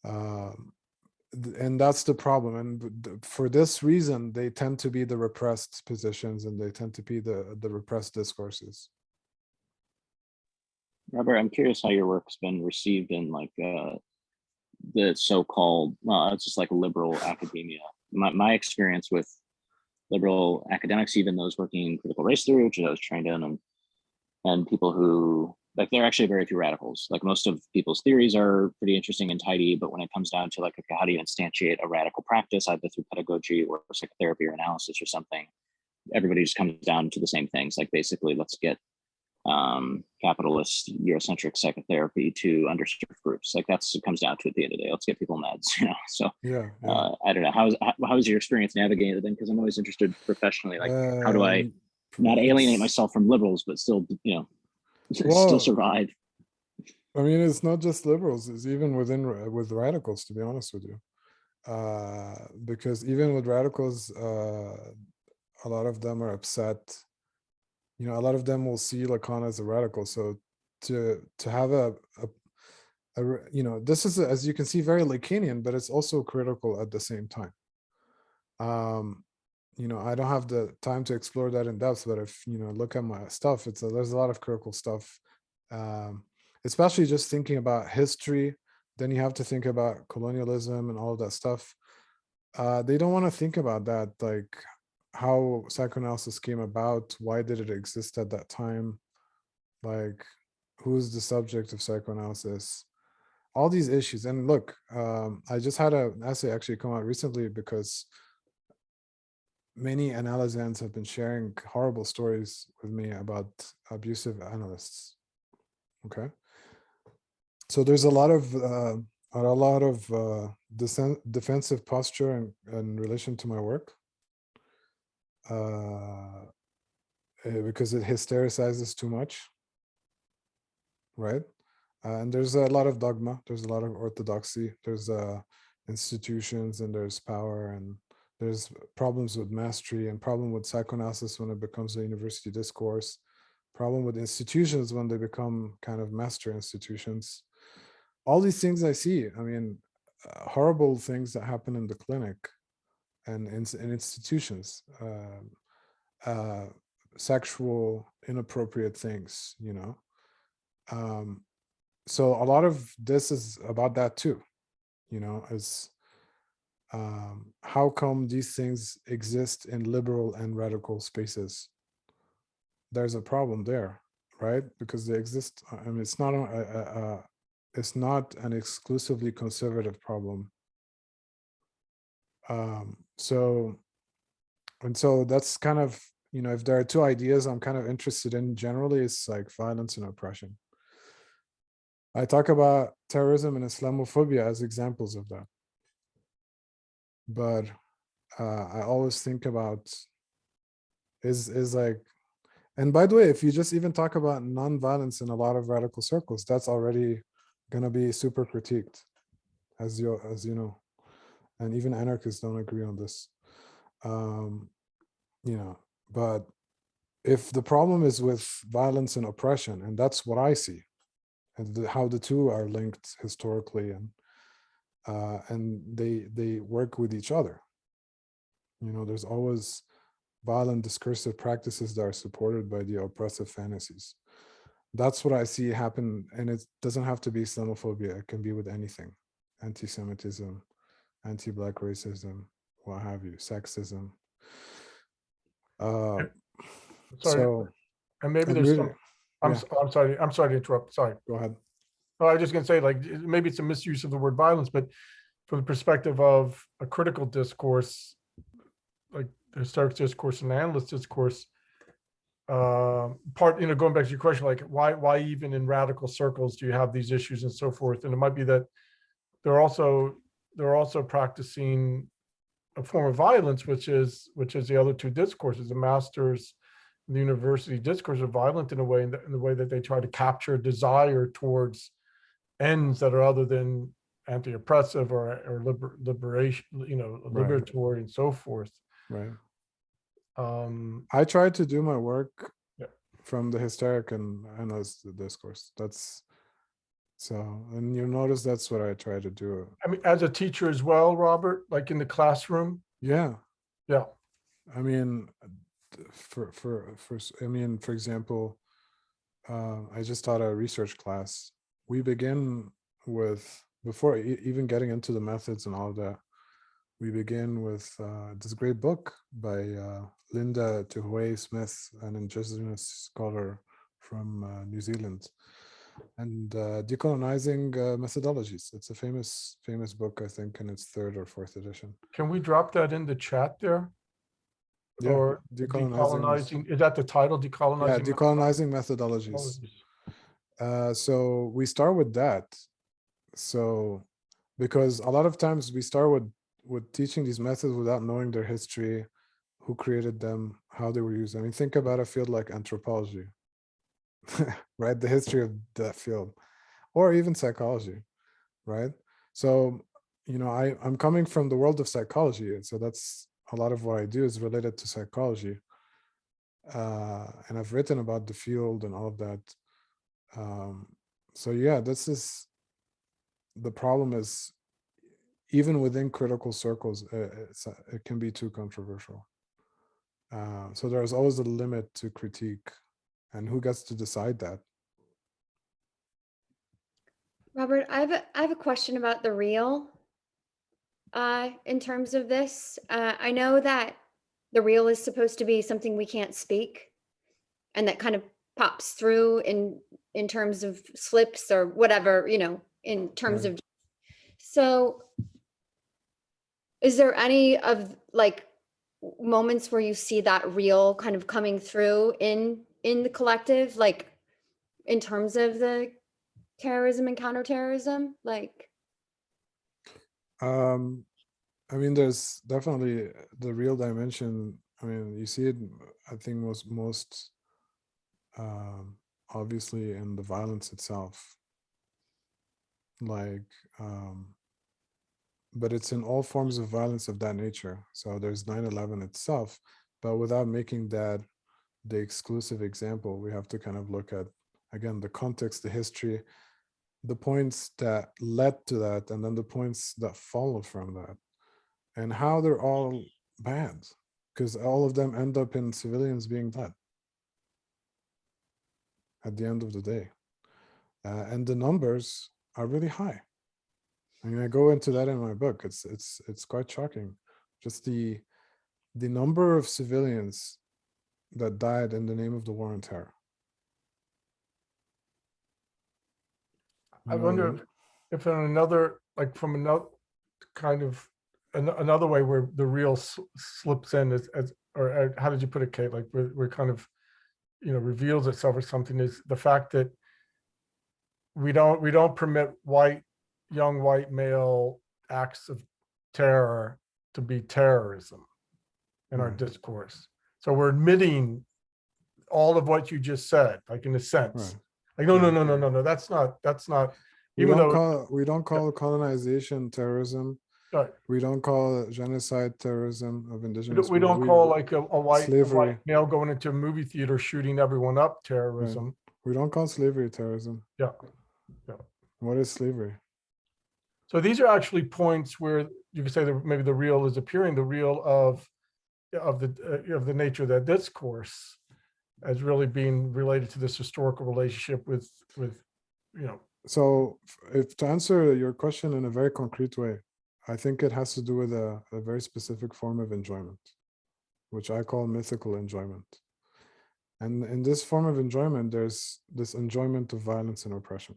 And that's the problem. And for this reason, they tend to be the repressed positions and they tend to be the repressed discourses. Robert, I'm curious how your work's been received in like the so-called, well, it's just like liberal academia. My experience with liberal academics, even those working in critical race theory, which I was trained in, and people who, like, there are actually very few radicals. Like most of people's theories are pretty interesting and tidy, but when it comes down to like, okay, how do you instantiate a radical practice, either through pedagogy or psychotherapy or analysis or something, everybody just comes down to the same things. Like basically, let's get capitalist Eurocentric psychotherapy to underserved groups. Like that's what it comes down to at the end of the day. Let's get people meds, you know. So yeah. I don't know, how is your experience navigating it then? Because I'm always interested professionally, like how do I not alienate myself from liberals, but still, you know, still survive? I mean, it's not just liberals, it's even with radicals, to be honest with you. Because even with radicals, a lot of them are upset. You know, a lot of them will see Lacan as a radical. So to have a you know, this is, as you can see, very Lacanian, but it's also critical at the same time. You know, I don't have the time to explore that in depth, but if, you know, look at my stuff, there's a lot of critical stuff, especially just thinking about history. Then you have to think about colonialism and all of that stuff. They don't want to think about that, like how psychoanalysis came about, why did it exist at that time, like who's the subject of psychoanalysis, all these issues. And look, I just had an essay actually come out recently because many analysans have been sharing horrible stories with me about abusive analysts. Okay, so there's a lot of defensive posture in relation to my work, because it hystericizes too much, right? And there's a lot of dogma, there's a lot of orthodoxy, there's institutions, and there's power, and there's problems with mastery, and problem with psychoanalysis when it becomes a university discourse, problem with institutions when they become kind of master institutions. All these things I see, I mean, horrible things that happen in the clinic and in institutions, sexual inappropriate things, you know. So a lot of this is about that too, you know, is how come these things exist in liberal and radical spaces? There's a problem there, right? Because they exist. I mean, it's not an exclusively conservative problem. So that's kind of, you know, if there are two ideas I'm kind of interested in generally, it's like violence and oppression. I talk about terrorism and Islamophobia as examples of that. But I always think about is like, and by the way, if you just even talk about nonviolence in a lot of radical circles, that's already going to be super critiqued, as you know. and even anarchists don't agree on this. You know, but if the problem is with violence and oppression, and that's what I see, and how the two are linked historically, and they work with each other. You know, there's always violent discursive practices that are supported by the oppressive fantasies. That's what I see happen, and it doesn't have to be Islamophobia. It can be with anything: anti-Semitism, anti-Black racism, what have you, sexism. Sorry, So, and maybe and there's really, I'm, yeah. I'm sorry to interrupt. Sorry. Go ahead. No, I was just gonna say, like, maybe it's a misuse of the word violence, but from the perspective of a critical discourse, like the historic discourse and analyst discourse, going back to your question, like why even in radical circles do you have these issues and so forth? And it might be that they're also practicing a form of violence, which is the other two discourses. The masters, the university discourse are violent in a way, in the way that they try to capture desire towards ends that are other than anti-oppressive or liberation, liberatory and so forth. Right. I I tried to do my work Yeah. from the hysteric and analyst discourse. That's so, and you notice that's what I try to do. mean, as a teacher as well, Robert, like in the classroom. Yeah. Yeah. I mean, for I mean, for example, I just taught a research class. We begin with, before even getting into the methods and all of that, we begin with this great book by Linda Tuhue Smith, an indigenous scholar from New Zealand, and Decolonizing Methodologies. It's a famous book, I think, in its 3rd or 4th edition. Can we drop that in the chat there? Yeah, Or decolonizing. Is that the title? Yeah, Decolonizing. decolonizing methodologies. So we start with that. So because a lot of times we start with teaching these methods without knowing their history, who created them, how they were used. I mean, think about a field like anthropology, right? The history of that field, or even psychology, right? So, you know, I'm coming from the world of psychology, so that's a lot of what I do is related to psychology. And I've written about the field and all of that. So yeah, this is, the problem is, even within critical circles, it can be too controversial. So there's always a limit to critique, and who gets to decide that? Robert, I have a question about the real. In terms of this, I know that the real is supposed to be something we can't speak, and that kind of pops through in terms of slips or whatever, in terms Right. of. So, is there any of like moments where you see that real kind of coming through in the collective, like in terms of the terrorism and counterterrorism, like? I mean, there's definitely the real dimension. I mean, you see it, I think, most obviously in the violence itself. Like, but it's in all forms of violence of that nature. So there's 9/11 itself, but without making that the exclusive example, we have to kind of look at, again, the context, the history, the points that led to that, and then the points that follow from that, and how they're all bad, because all of them end up in civilians being dead at the end of the day. And the numbers are really high. I mean, I go into that in my book. It's quite shocking. Just the number of civilians that died in the name of the war on terror. I wonder if in another, like from another kind of another way where the real slips in or how did you put it, Kate? Like we're kind of, reveals itself or something, is the fact that we don't permit young white male acts of terror to be terrorism in our discourse. So we're admitting all of what you just said, like in a sense. Like no, that's not. We don't call colonization terrorism, Right. We don't call it genocide, terrorism of indigenous We people. don't call like a white slavery. male going into a movie theater shooting everyone up Right. terrorism. We don't call slavery terrorism. Yeah. What is slavery? So these are actually points where you could say that maybe the real is appearing, the real of the nature of that discourse as really being related to this historical relationship with So if to answer your question in a very concrete way, I think it has to do with a very specific form of enjoyment, which I call mythical enjoyment. And in this form of enjoyment, there's this enjoyment of violence and oppression.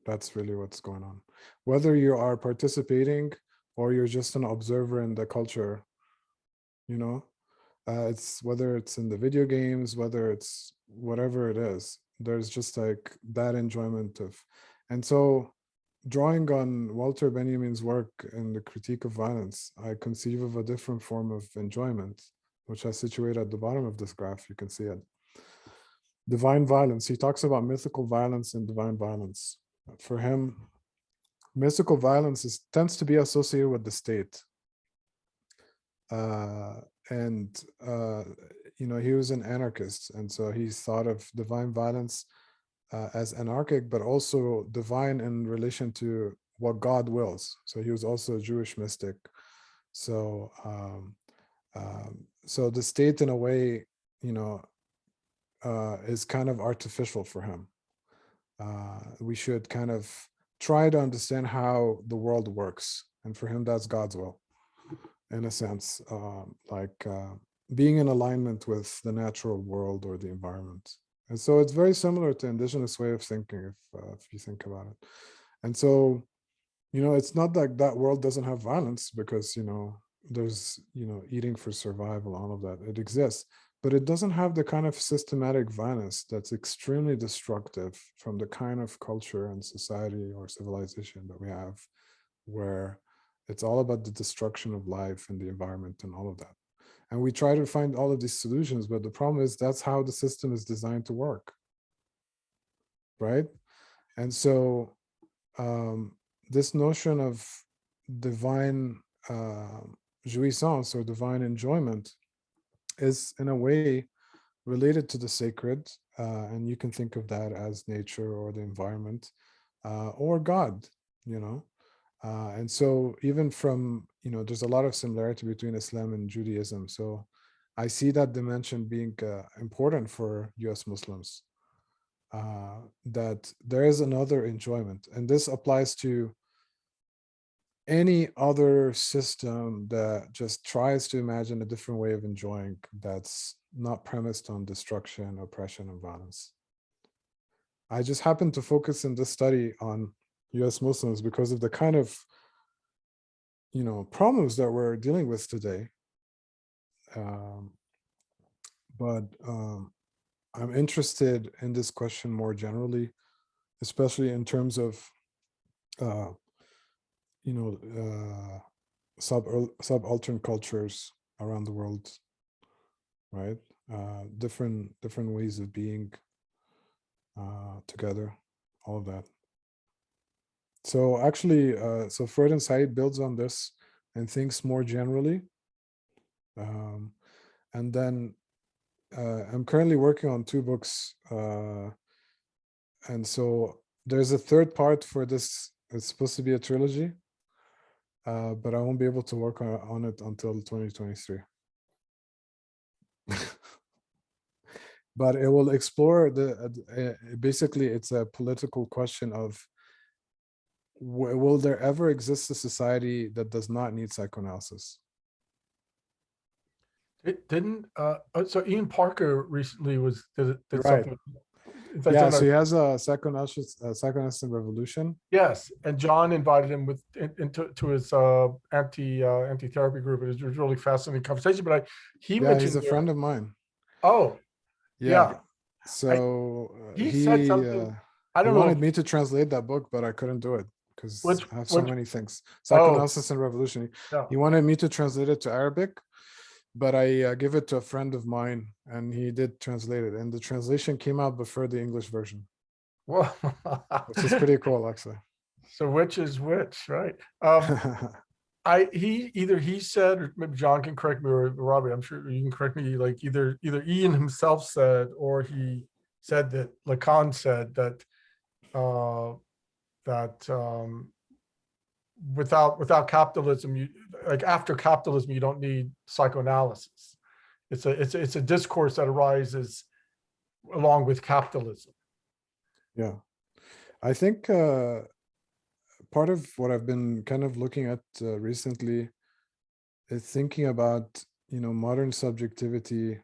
That's really what's going on. Whether you are participating or you're just an observer in the culture, you know, it's whether it's in the video games, whether it's whatever it is, there's just like that enjoyment of, and so drawing on Walter Benjamin's work in the critique of violence, I conceive of a different form of enjoyment, which I situate at the bottom of this graph. You can see it. Divine violence. He talks about mythical violence and divine violence. For him, mythical violence tends to be associated with the state. You know, he was an anarchist, and so he thought of divine violence as anarchic, but also divine in relation to what God wills. So he was also a Jewish mystic. So, so the state, in a way, you know, is kind of artificial for him. We should kind of try to understand how the world works, and for him, that's God's will, in a sense, being in alignment with the natural world or the environment. And so it's very similar to indigenous way of thinking, if you think about it. And so, you know, it's not like that world doesn't have violence, because, you know, there's, you know, eating for survival, all of that, it exists, but it doesn't have the kind of systematic violence that's extremely destructive from the kind of culture and society or civilization that we have, where it's all about the destruction of life and the environment and all of that. And we try to find all of these solutions, but the problem is that's how the system is designed to work, right? And so this notion of divine jouissance or divine enjoyment is in a way related to the sacred, and you can think of that as nature or the environment, or God, you know. And so even from, you know, there's a lot of similarity between Islam and Judaism. So I see that dimension being important for US Muslims, that there is another enjoyment. And this applies to any other system that just tries to imagine a different way of enjoying that's not premised on destruction, oppression, and violence. I just happen to focus in this study on US Muslims because of the kind of, you know, problems that we're dealing with today. But I'm interested in this question more generally, especially in terms of, you know, subaltern cultures around the world, right? Different ways of being together, all of that. So actually, so Freud Incite builds on this and thinks more generally. And then I'm currently working on 2 books. And so there's a 3rd part for this. It's supposed to be a trilogy, but I won't be able to work on it until 2023. But it will explore basically it's a political question of, will there ever exist a society that does not need psychoanalysis? It didn't. So Ian Parker recently did Right. something. Yeah, so he has a Psychoanalysis and Revolution. Yes, and John invited him into his anti-therapy group. It was really fascinating conversation. But he mentioned he's a friend of mine. Oh, yeah. So he said something. I don't he know. wanted me to translate that book, but I couldn't do it because I have so many things. Psychoanalysis and Revolution. Yeah. He wanted me to translate it to Arabic, but I give it to a friend of mine, and he did translate it. And the translation came out before the English version, which is pretty cool, actually. So which is which, right? he said, or maybe John can correct me, or Robbie, I'm sure you can correct me, like either Ian himself said, or he said that Lacan said that without capitalism, like after capitalism, you don't need psychoanalysis. It's a discourse that arises along with capitalism. Yeah, I think part of what I've been kind of looking at recently is thinking about, modern subjectivity,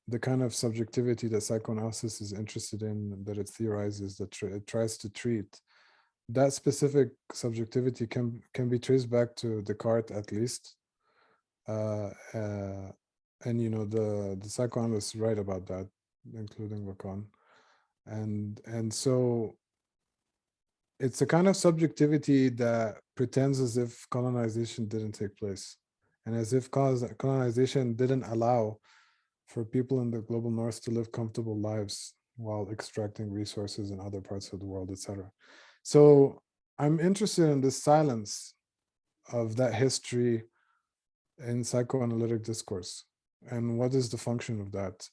the kind of subjectivity that psychoanalysis is interested in, that it theorizes, that it tries to treat. That specific subjectivity can be traced back to Descartes, at least. And the psychoanalysts write about that, including Lacan. And so it's a kind of subjectivity that pretends as if colonization didn't take place, and as if colonization didn't allow for people in the global north to live comfortable lives while extracting resources in other parts of the world, etc. So I'm interested in this silence of that history in psychoanalytic discourse, and what is the function of that.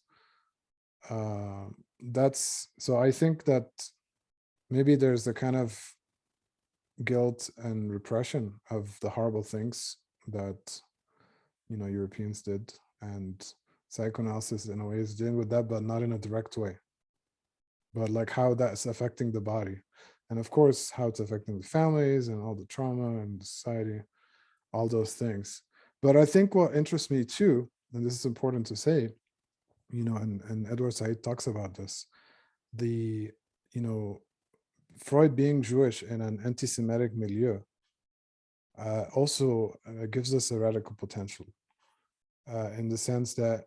So I think that maybe there's a kind of guilt and repression of the horrible things that Europeans did, and psychoanalysis in a way is dealing with that, but not in a direct way, but like how that's affecting the body, and of course how it's affecting the families and all the trauma and the society, all those things. But I think what interests me too, and this is important to say, and Edward Said talks about this, Freud being Jewish in an anti-Semitic milieu also gives us a radical potential, in the sense that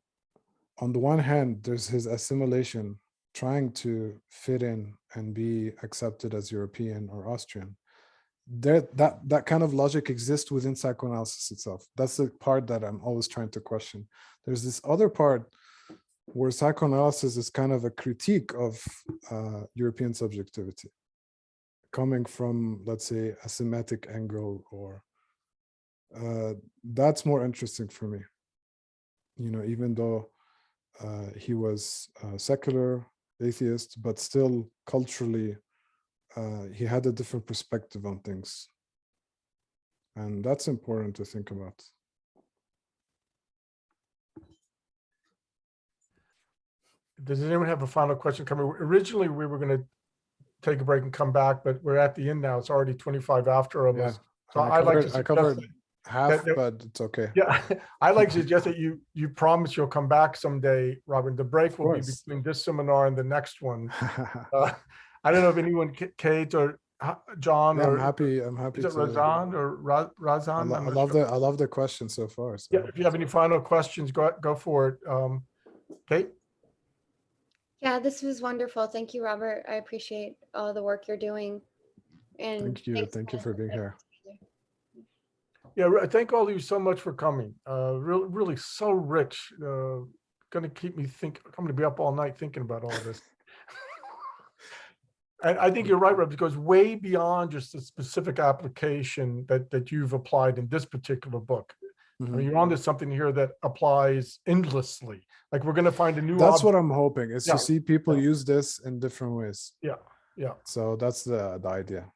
on the one hand, there's his assimilation, trying to fit in and be accepted as European or Austrian. That kind of logic exists within psychoanalysis itself. That's the part that I'm always trying to question. There's this other part where psychoanalysis is kind of a critique of European subjectivity, coming from, let's say, a Semitic angle, or that's more interesting for me. Even though he was secular atheist, but still culturally he had a different perspective on things, and that's important to think about. Does anyone have a final question coming? Originally, we were going to take a break and come back, but we're at the end now. It's already 25 after almost. So I covered half, but it's okay. Yeah, I like to suggest that you promise you'll come back someday, Robin. The break will be between this seminar and the next one. I don't know if anyone, Kate or John, yeah, or I'm happy. Is it Razan or Razan? I love the question so far. So. Yeah, if you have any final questions, go for it. Kate? Yeah, this was wonderful. Thank you, Robert. I appreciate all the work you're doing. And thank you for being here. Yeah, thank all of you so much for coming. Really so rich. Gonna keep me I'm gonna be up all night thinking about all this. And I think you're right, Rob. It goes way beyond just the specific application that you've applied in this particular book. I mean, you're onto something here that applies endlessly. Like we're going to find a new. That's what I'm hoping, is to see people use this in different ways. Yeah. So that's the idea.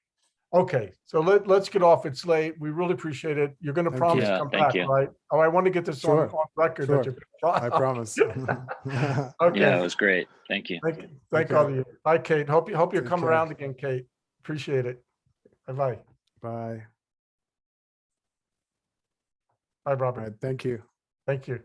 Okay, so let's get off. It's late. We really appreciate it. You're going to promise to come back, right? Oh, I want to get this on record that you're going to I promise. Okay. Yeah, it was great. Thank you. Thank all of you. Bye, Kate. Hope you come around again, Kate. Appreciate it. Bye-bye. Bye. Bye, Robert. All right, thank you. Thank you.